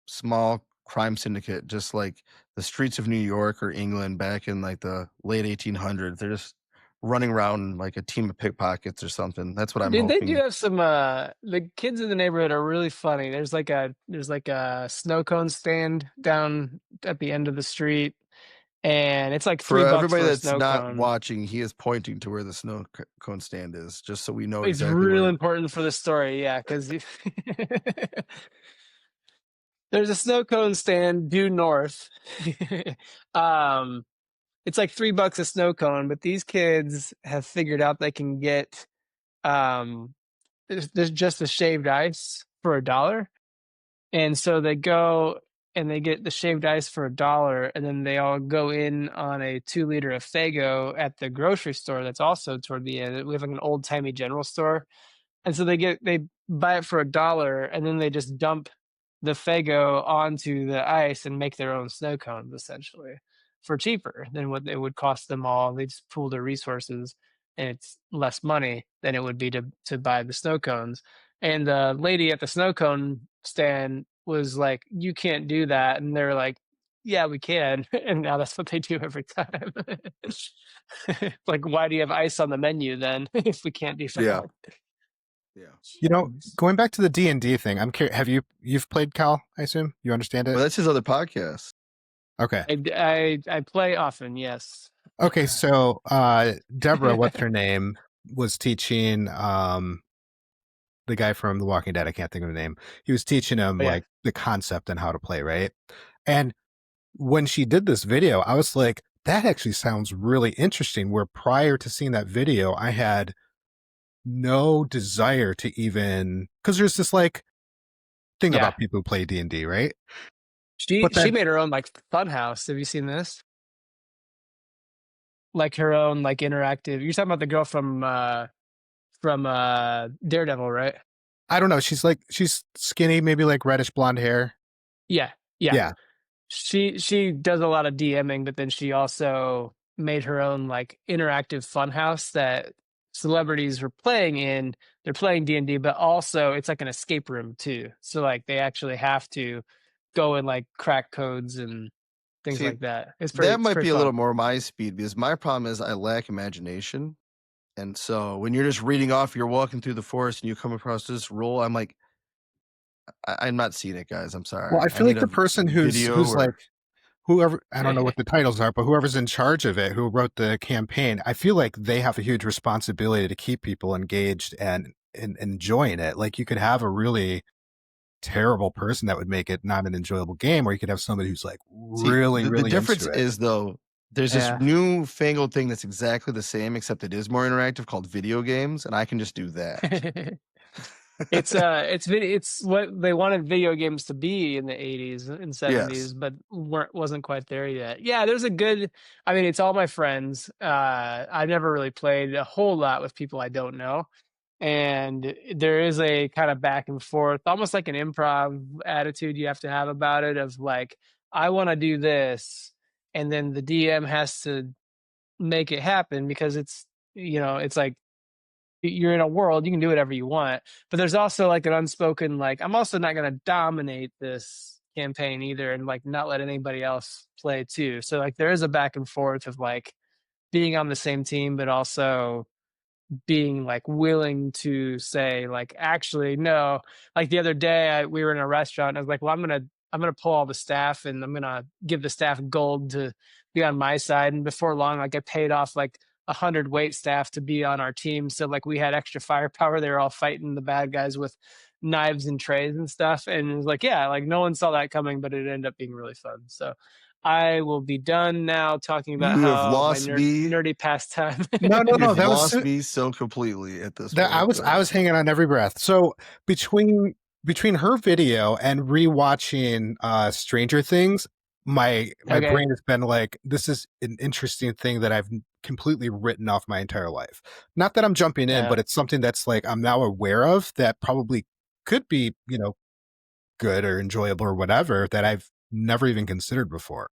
small crime syndicate, just like the streets of New York or England back in like the late 1800s. They're just running around like a team of pickpockets or something. That's what I'm Dude, they do hoping. have some the kids in the neighborhood are really funny. There's like a snow cone stand down at the end of the street, and it's like For $3 everybody for a that's snow not cone. watching, he is pointing to where the cone stand is, just so we know It's exactly real where. important for the story, yeah, because there's a snow cone stand due north. um, it's like $3 a snow cone, but these kids have figured out they can get um, there's just the shaved ice for $1. And so they go and they get the shaved ice for $1, and then they all go in on a 2 liter of Fago at the grocery store that's also toward the end. We have like an old timey general store. And so they buy it for $1, and then they just dump the Fago onto the ice and make their own snow cones essentially for cheaper than what it would cost them all. They just pool their resources, and it's less money than it would be to buy the snow cones. And the lady at the snow cone stand was like, "You can't do that," and they're like, "Yeah, we can." And now that's what they do every time. Like, why do you have ice on the menu then if we can't do Yeah, that? yeah. Going back to the D&D thing, I'm curious. You've played Cal? I assume you understand it. Well, that's his other podcast. Okay. I play often, yes. Okay. So, Deborah, what's her name, was teaching the guy from The Walking Dead. I can't think of the name. He was teaching him But yeah, like the concept and how to play, right? And when she did this video, I was like, that actually sounds really interesting. Where prior to seeing that video, I had no desire to even, because there's this like thing yeah. about people who play D&D, right? She But she then made her own like fun house. Have you seen this? Like her own like interactive. You're talking about the girl from Daredevil, right? I don't know. She's skinny, maybe like reddish blonde hair. Yeah, yeah. Yeah. She does a lot of DMing, but then she also made her own like interactive fun house that celebrities were playing in. They're playing D&D, but also it's like an escape room too. So like they actually have to go and like crack codes and things See, like that. that It's might pretty be a little fun. more my speed because my problem is I lack imagination. And so when you're just reading off, you're walking through the forest and you come across this role, I'm like, I'm not seeing it, guys. I'm Well, sorry. I I feel need like a the person video who's like or whoever, I don't know what the titles are, but whoever's in charge of it, who wrote the campaign, I feel like they have a huge responsibility to keep people engaged and enjoying it. Like you could have a really terrible person that would make it not an enjoyable game, or you could have somebody who's like see really, the really difference into it. is though, there's this Yeah. new fangled thing that's exactly the same, except it is more interactive called video games, and I can just do that. It's what they wanted video games to be in the 80s and Yes. 70s, but wasn't quite there yet. Yeah, there's a good, I mean, it's all my friends. I've never really played a whole lot with people I don't know. And there is a kind of back and forth, almost like an improv attitude you have to have about it of like, I want to do this, and then the DM has to make it happen because it's like you're in a world, you can do whatever you want, but there's also like an unspoken like, I'm also not going to dominate this campaign either, and like not let anybody else play too. So like there is a back and forth of like being on the same team, but also being like willing to say like, actually no. Like the other day we were in a restaurant and I was like, well, I'm gonna pull all the staff and I'm gonna give the staff gold to be on my side. And before long, like I paid off like 100 wait staff to be on our team, so like we had extra firepower. They were all fighting the bad guys with knives and trays and stuff, and it was like, yeah, like no one saw that coming, but it ended up being really fun. So I will be done now talking about You have how my lost me. nerdy pastime. You've That was lost me so completely at this that point. I was hanging on every breath. So between her video and rewatching Stranger Things, my Okay. brain has been like, this is an interesting thing that I've completely written off my entire life. Not that I'm jumping in, Yeah. but it's something that's like I'm now aware of that probably could be, good or enjoyable or whatever that I've never even considered before.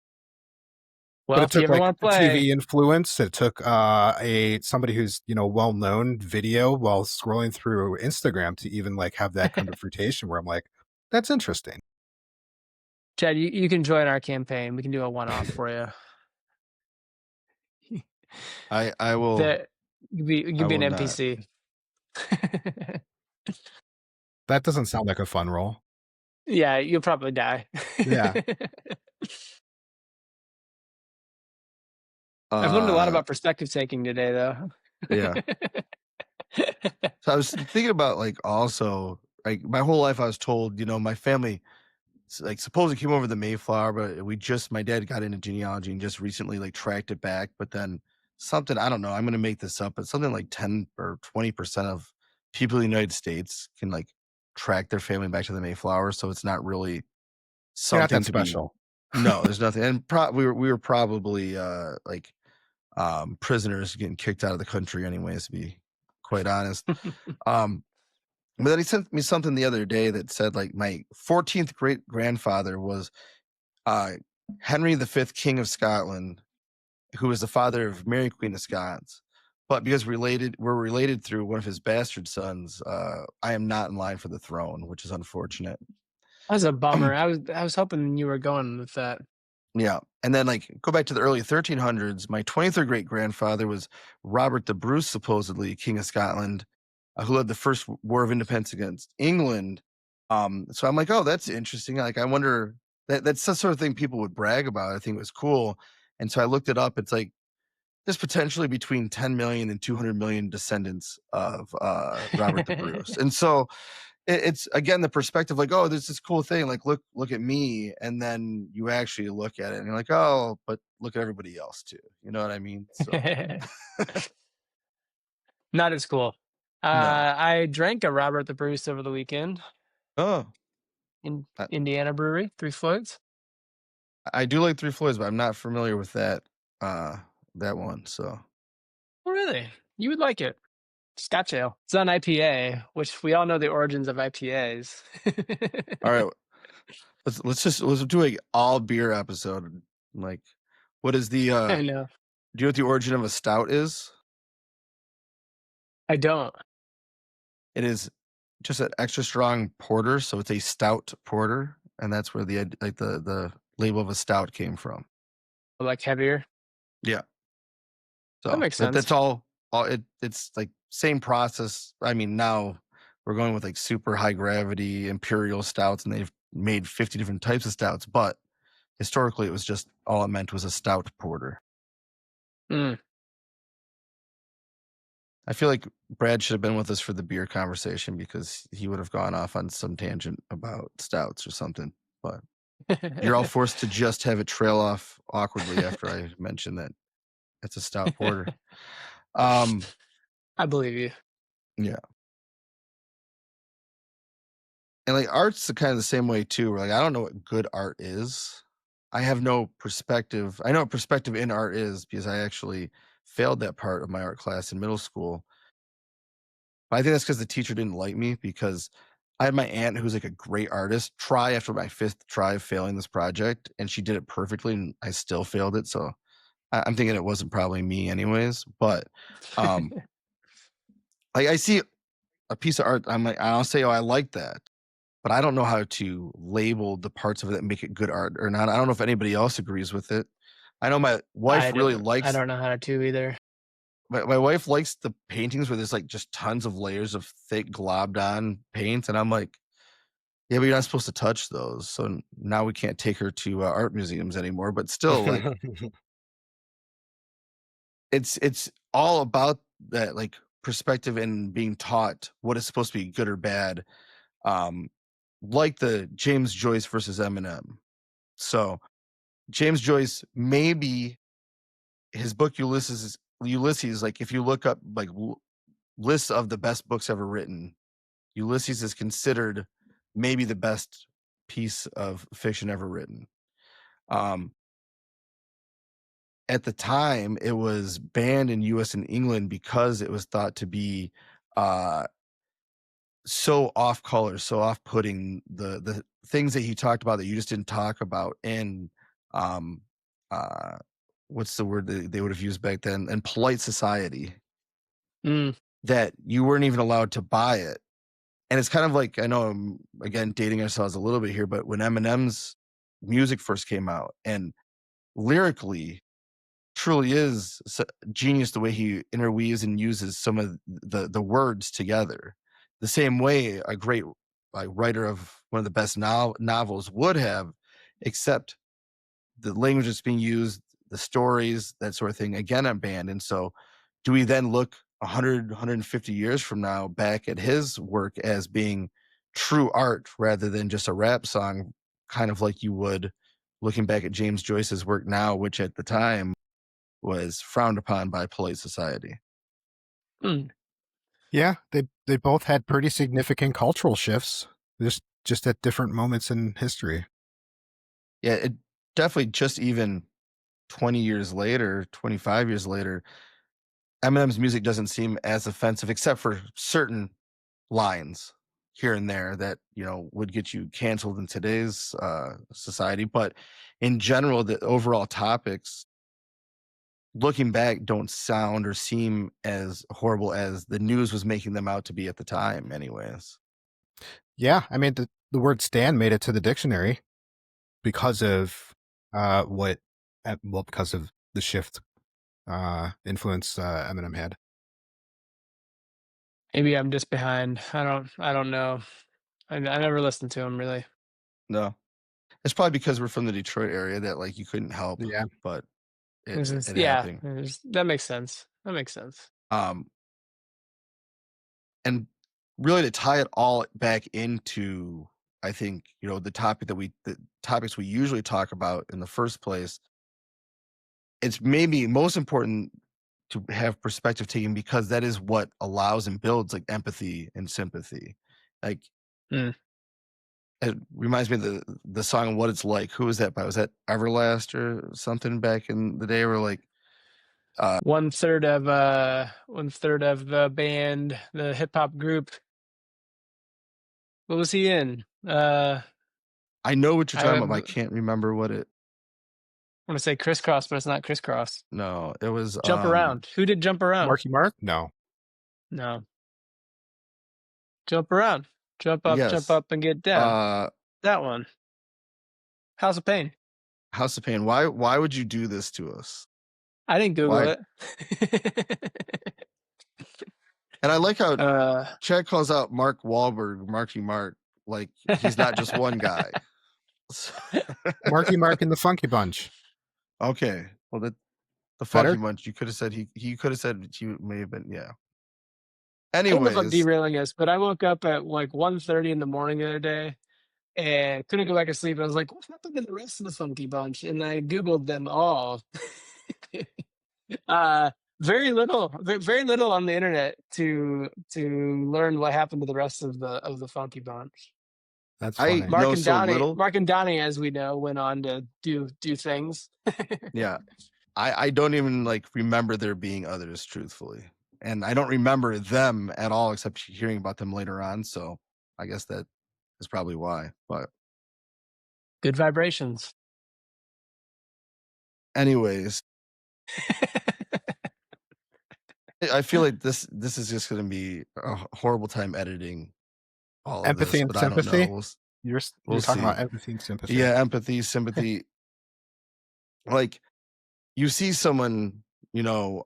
Well, But it if you took ever like want to a play, TV influence. It took a somebody who's well known video while scrolling through Instagram to even like have that confrontation where I'm like, that's interesting. Chad, you can join our campaign. We can do a one-off for you. I will That you I can be an will not. NPC. That doesn't sound like a fun role. Yeah, you'll probably die. Yeah. I've learned a lot Uh about perspective taking today, though. yeah. So I was thinking about like also like my whole life I was told, my family like supposedly came over the Mayflower, but my dad got into genealogy and just recently like tracked it back. But then something, I don't know, I'm gonna make this up, but something like 10 or 20% of people in the United States can like track their family back to the Mayflower. So it's not really You're not something that to be special. no, there's nothing. And we were probably like prisoners getting kicked out of the country anyways, to be quite honest. Um but then he sent me something the other day that said like my 14th great grandfather was uh, Henry V, King of Scotland, who was the father of Mary, Queen of Scots. But because we're related through one of his bastard sons, I am not in line for the throne, which is unfortunate. That's a bummer. I was hoping you were going with that. Yeah. And then like go back to the early 1300s, my 23rd great grandfather was Robert the Bruce, supposedly King of Scotland, who led the first war of independence against England. So I'm like, oh, that's interesting. Like, I wonder that's the sort of thing people would brag about. I think it was cool. And so I looked it up. It's like there's potentially between 10 million and 200 million descendants of Robert the Bruce. And so it's again the perspective like, oh, there's this cool thing. Like, look at me. And then you actually look at it and you're like, oh, but look at everybody else too. You know what I mean? So Not as cool. no. I drank a Robert the Bruce over the weekend Oh, in I, Indiana Brewery, Three Floyds. I do like Three Floyds, but I'm not familiar with that one. So Oh, really? You would like it. Scotch ale. It's on IPA, which we all know the origins of IPAs. all right, let's do a all beer episode. Like, what is the I know. do you know what the origin of a stout is? I don't. It is just an extra strong porter, so it's a stout porter, and that's where the label of a stout came from. Like heavier. Yeah. That So makes sense. that's all it's like same process. I mean, now we're going with like super high gravity imperial stouts, and they've made 50 different types of stouts, but historically it was just all it meant was a stout porter. Mm. I feel like Brad should have been with us for the beer conversation because he would have gone off on some tangent about stouts or something. But you're all forced to just have it trail off awkwardly after I mentioned that it's a stout porter. I believe you. Yeah. And like art's the kind of the same way too. Where like I don't know what good art is. I have no perspective. I know what perspective in art is because I actually failed that part of my art class in middle school. But I think that's because the teacher didn't like me because I had my aunt who's like a great artist try after my 5th try of failing this project, and she did it perfectly, and I still failed it. So I'm thinking it wasn't probably me anyways. But um, like I see a piece of art, I'm like, I'll say, oh, I like that. But I don't know how to label the parts of it that make it good art or not. I don't know if anybody else agrees with it. I know my wife really I likes don't know how to either. my wife likes the paintings where there's like just tons of layers of thick globbed on paint, and I'm like, yeah, but you're not supposed to touch those. So now we can't take her to art museums anymore. But still, like, it's all about that like perspective and being taught what is supposed to be good or bad. Um, like the James Joyce versus Eminem. So James Joyce, maybe his book Ulysses, like if you look up like lists of the best books ever written, Ulysses is considered maybe the best piece of fiction ever written. Um, at the time, it was banned in U.S. and England because it was thought to be uh, so off color, so off putting. The things that he talked about that you just didn't talk about in um, uh, what's the word that they would have used back then, and polite society, Mm. that you weren't even allowed to buy it. And it's kind of like, I know I'm again dating ourselves a little bit here, but when Eminem's music first came out, and lyrically truly is genius the way he interweaves and uses some of the words together, the same way a great like writer of one of the best novels would have, except the language that's being used, the stories, that sort of thing, again, I'm banned. And so do we then look 100, 150 years from now back at his work as being true art rather than just a rap song, kind of like you would looking back at James Joyce's work now, which at the time was frowned upon by polite society? Mm. Yeah, they both had pretty significant cultural shifts, just at different moments in history. Yeah, it definitely, just even 20 years later, 25 years later, Eminem's music doesn't seem as offensive, except for certain lines here and there that, you know, would get you canceled in today's society. But in general, the overall topics, looking back, don't sound or seem as horrible as the news was making them out to be at the time, anyways. Yeah, I mean the word "stan" made it to the dictionary because of what well, because of the shift influence Eminem had. Maybe I'm just behind. I don't know. I never listened to him really. No, it's probably because we're from the Detroit area that like you couldn't help, Yeah. but This is it yeah. happened. That makes sense. That makes sense. Um, and really to tie it all back into, I think, you know, the topics we usually talk about in the first place, it's maybe most important to have perspective taking, because that is what allows and builds like empathy and sympathy. Like, Mm. it reminds me of the song "What It's Like." Who was that by? Was that Everlast or something back in the day? Where like, uh, One third of the band, the hip hop group. What was he in? I know what you're I talking about, have, but I I can't remember what it. want to say Crisscross, but it's not Crisscross. No, it was. Jump Around. Who did Jump Around? Marky Mark? No. No. Jump Around. Jump Yes. up and get down. Uh, That one. House of Pain. House of Pain. Why would you do this to us? I didn't Google Why? it. And I like how uh, Chad calls out Mark Wahlberg, Marky Mark, like he's not just one guy. Marky Mark and the Funky Bunch. Okay. Well, the Funky Better? Bunch. You could have said he could have said he may have been. Yeah. I don't know if I'm Anyways, derailing this, but I woke up at like 1:30 in the morning the other day and couldn't go back to sleep. I was like, what happened to the rest of the Funky Bunch? And I Googled them all. uh, very little on the internet to learn what happened to the rest of the Funky Bunch. That's I funny. know so little. Mark and Donnie, as we know, went on to do things. Yeah. I don't even like remember there being others, truthfully. And I don't remember them at all, except hearing about them later on. So I guess that is probably why. But Good vibrations. anyways, I feel like this is just going to be a horrible time editing all of Empathy this, and but I don't know. sympathy? You're We'll talking see. about empathy and sympathy. Yeah, empathy, sympathy. Like, you see someone, you know,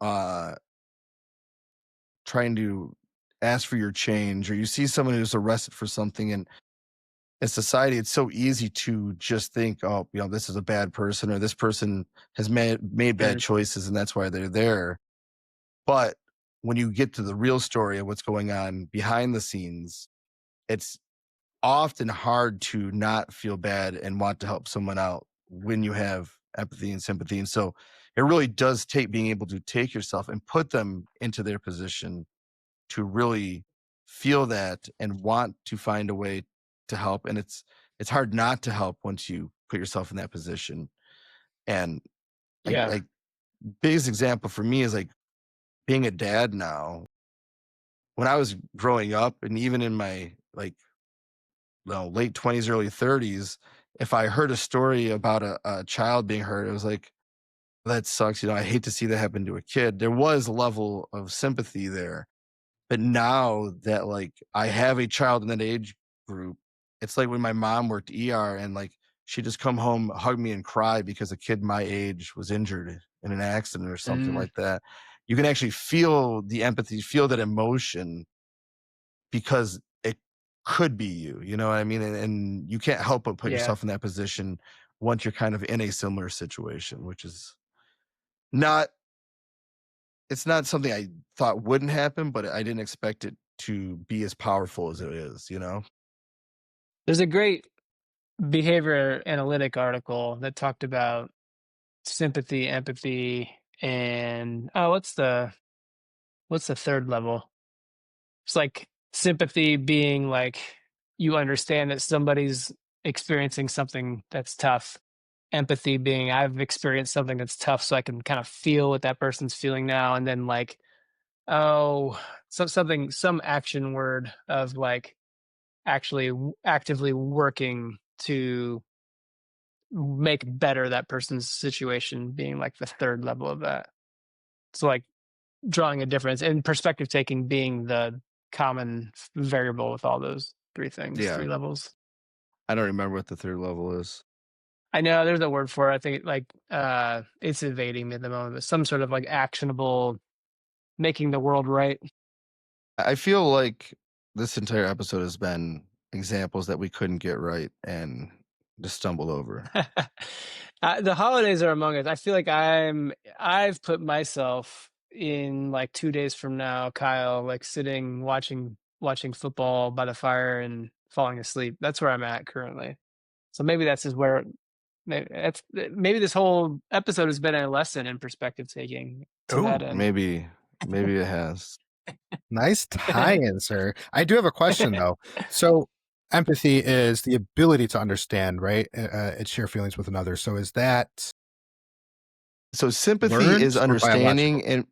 trying to ask for your change, or you see someone who's arrested for something, and in society, it's so easy to just think, oh, you know, this is a bad person, or this person has made bad Mm. choices, and that's why they're there. But when you get to the real story of what's going on behind the scenes, it's often hard to not feel bad and want to help someone out when you have empathy and sympathy. And so it really does take being able to take yourself and put them into their position to really feel that and want to find a way to help. And it's hard not to help once you put yourself in that position. And Yeah. like biggest example for me is like being a dad now. When I was growing up, and even in my like, no, late 20s, early 30s, if I heard a story about a child being hurt, it was like, that sucks. I hate to see that happen to a kid. There was a level of sympathy there. But now that like I have a child in that age group, it's like when my mom worked ER and like she'd just come home, hug me and cry because a kid my age was injured in an accident or something Mm, like that. You can actually feel the empathy, feel that emotion because it could be you, you know what I mean? And you can't help but put yeah. yourself in that position once you're kind of in a similar situation, which is not, it's not something I thought wouldn't happen, but I didn't expect it to be as powerful as it is, you know? There's a great behavior analytic article that talked about sympathy, empathy, and what's the third level? It's like sympathy being like you understand that somebody's experiencing something that's tough. Empathy being I've experienced something that's tough, so I can kind of feel what that person's feeling now. And then like, oh, some action word of like actually actively working to make better that person's situation being like the third level of that. So like drawing a difference and perspective taking being the common variable with all those three things, Yeah. three levels. I don't remember what the third level is. I know there's a word for it. I think like it's evading me at the moment, but some sort of like actionable making the world right. I feel like this entire episode has been examples that we couldn't get right and just stumbled over. The holidays are among us. I feel like I've put myself in like 2 days from now, Kyle, like sitting watching football by the fire and falling asleep. That's where I'm at currently. So maybe that's just where maybe this whole episode has been a lesson in perspective taking to that Oh, end. Maybe it has. nice tie-in, sir. I do have a question though. So empathy is the ability to understand, right? And share feelings with another. So is that So sympathy learned is or biological? understanding, and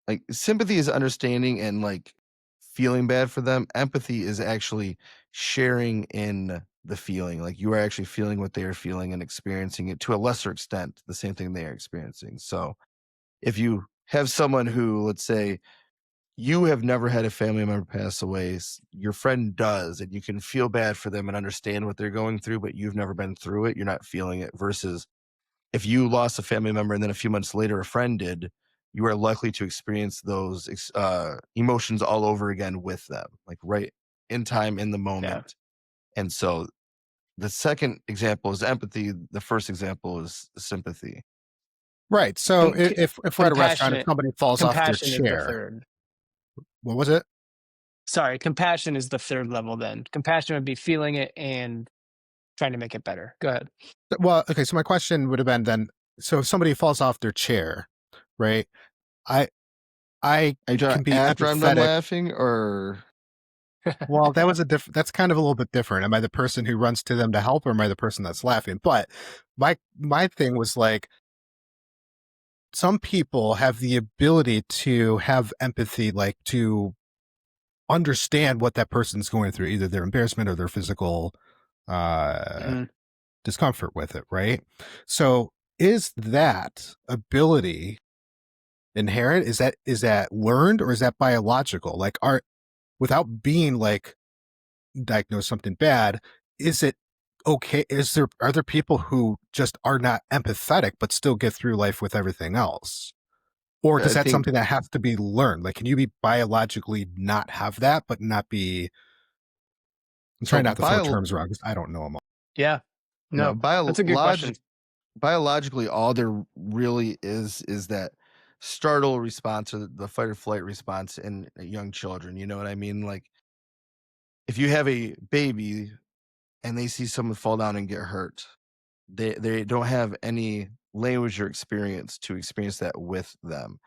like sympathy is understanding and like feeling bad for them. Empathy is actually sharing in the feeling. Like you are actually feeling what they are feeling and experiencing it to a lesser extent, the same thing they are experiencing. So if you have someone who, let's say, you have never had a family member pass away, your friend does, and you can feel bad for them and understand what they're going through, but you've never been through it, you're not feeling it. Versus if you lost a family member and then a few months later a friend did, you are likely to experience those emotions all over again with them, like right in time, in the Yeah. moment. And so the second example is empathy. The first example is sympathy. Right. So Com- c- if we're at a restaurant and compassionate somebody falls off their compassion is the chair, third. what was it? Sorry, compassion is the third level then. Compassion would be feeling it and trying to make it better. Go ahead. Well, okay. So my question would have been then: so if somebody falls off their chair, right? I I Are you talking can be after I'm done empathetic. laughing, or Well, that was a that's kind of a little bit different. Am I the person who runs to them to help, or am I the person that's laughing? But my thing was like, some people have the ability to have empathy, like to understand what that person's going through, either their embarrassment or their physical uh, Mhm. discomfort with it, right? So, is that ability inherent? Is that learned, or is that biological? Like, without being like diagnosed something bad, is it okay? Are there people who just are not empathetic but still get through life with everything else? Or does I that think something that has to be learned? Like, can you be biologically not have that, but not be? I'm so. trying not to throw terms around because I don't know them all. Yeah. No, No, that's a good question. biologically, all there really is that startle response, or the fight or flight response in young children. You know what I mean? Like if you have a baby and they see someone fall down and get hurt, they don't have any language or experience to experience that with them.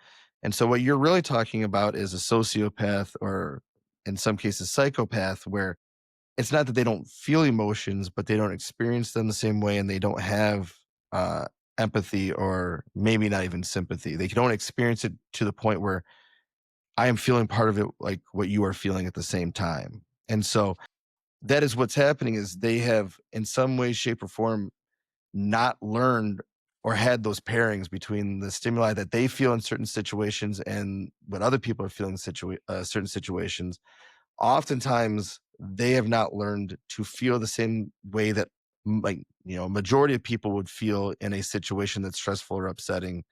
And so what you're really talking about is a sociopath, or in some cases psychopath, where it's not that they don't feel emotions, but they don't experience them the same way, and they don't have uh, empathy, or maybe not even sympathy. They don't experience it to the point where I am feeling part of it, like what you are feeling at the same time. And so that is what's happening, is they have in some way, shape, or form not learned or had those pairings between the stimuli that they feel in certain situations and what other people are feeling in certain situations, oftentimes they have not learned to feel the same way that majority of people would feel in a situation that's stressful or upsetting.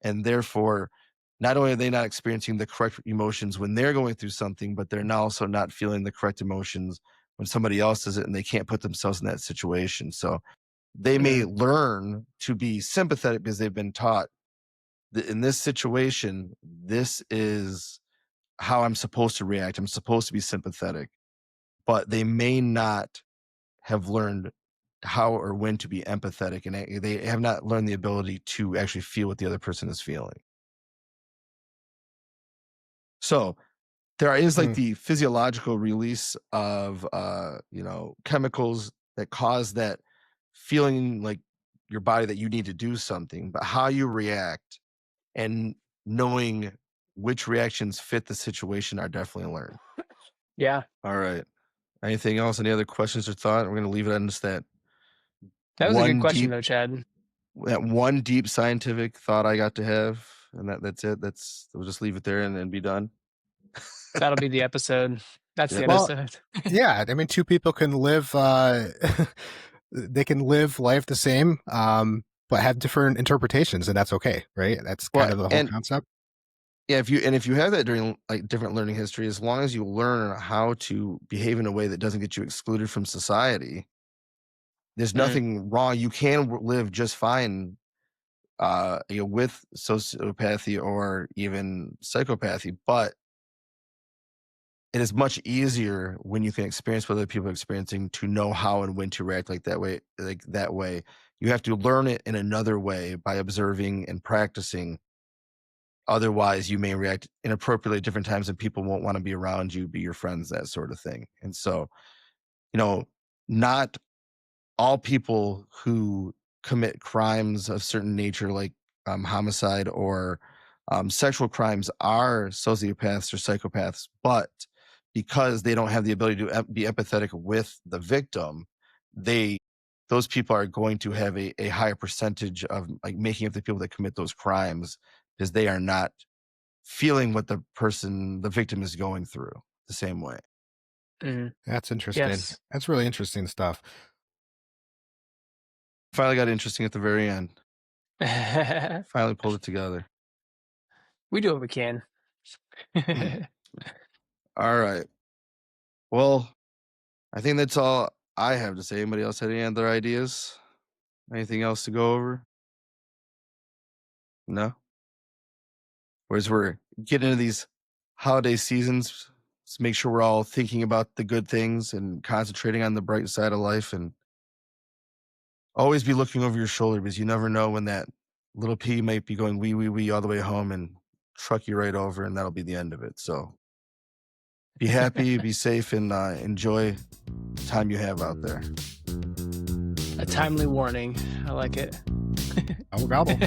And therefore, not only are they not experiencing the correct emotions when they're going through something, but they're now also not feeling the correct emotions when somebody else does it and they can't put themselves in that situation. So they may learn to be sympathetic because they've been taught that in this situation, this is how I'm supposed to react. I'm supposed to be sympathetic, but they may not have learned how or when to be empathetic, and they have not learned the ability to actually feel what the other person is feeling. So there is like the physiological release of chemicals that cause that feeling like your body that you need to do something, but how you react and knowing which reactions fit the situation are definitely learned. Yeah. All right. Anything else? Any other questions or thought? We're going to leave it on just that. That was a good question, though, Chad. That one deep scientific thought I got to have, and that's it. We'll just leave it there and be done. That'll be the episode. That's the Well, episode. Yeah, I mean, two people can live. They can live life the same, but have different interpretations, and that's okay, right? That's kind of the whole concept. Yeah, if you have that during like different learning history, as long as you learn how to behave in a way that doesn't get you excluded from society, there's nothing wrong. You can live just fine, with sociopathy or even psychopathy, but it is much easier when you can experience what other people are experiencing to know how and when to react like that way. You have to learn it in another way by observing and practicing. Otherwise, you may react inappropriately at different times and people won't want to be around you, be your friends, that sort of thing. And so, not all people who commit crimes of certain nature, like homicide or sexual crimes, are sociopaths or psychopaths, but because they don't have the ability to be empathetic with the victim, those people are going to have a higher percentage of like making up the people that commit those crimes because they are not feeling what the victim is going through the same way. That's interesting. Yes. That's really interesting stuff. Finally got interesting at the very end. Finally pulled it together. We do what we can. All right. Well, I think that's all I have to say. Anybody else have any other ideas? Anything else to go over? No? Whereas we're getting into these holiday seasons, let's make sure we're all thinking about the good things and concentrating on the bright side of life, and always be looking over your shoulder because you never know when that little pea might be going wee, wee, wee all the way home and truck you right over, and that'll be the end of it. So be happy, be safe, and enjoy the time you have out there. A timely warning. I like it. Gobble, gobble.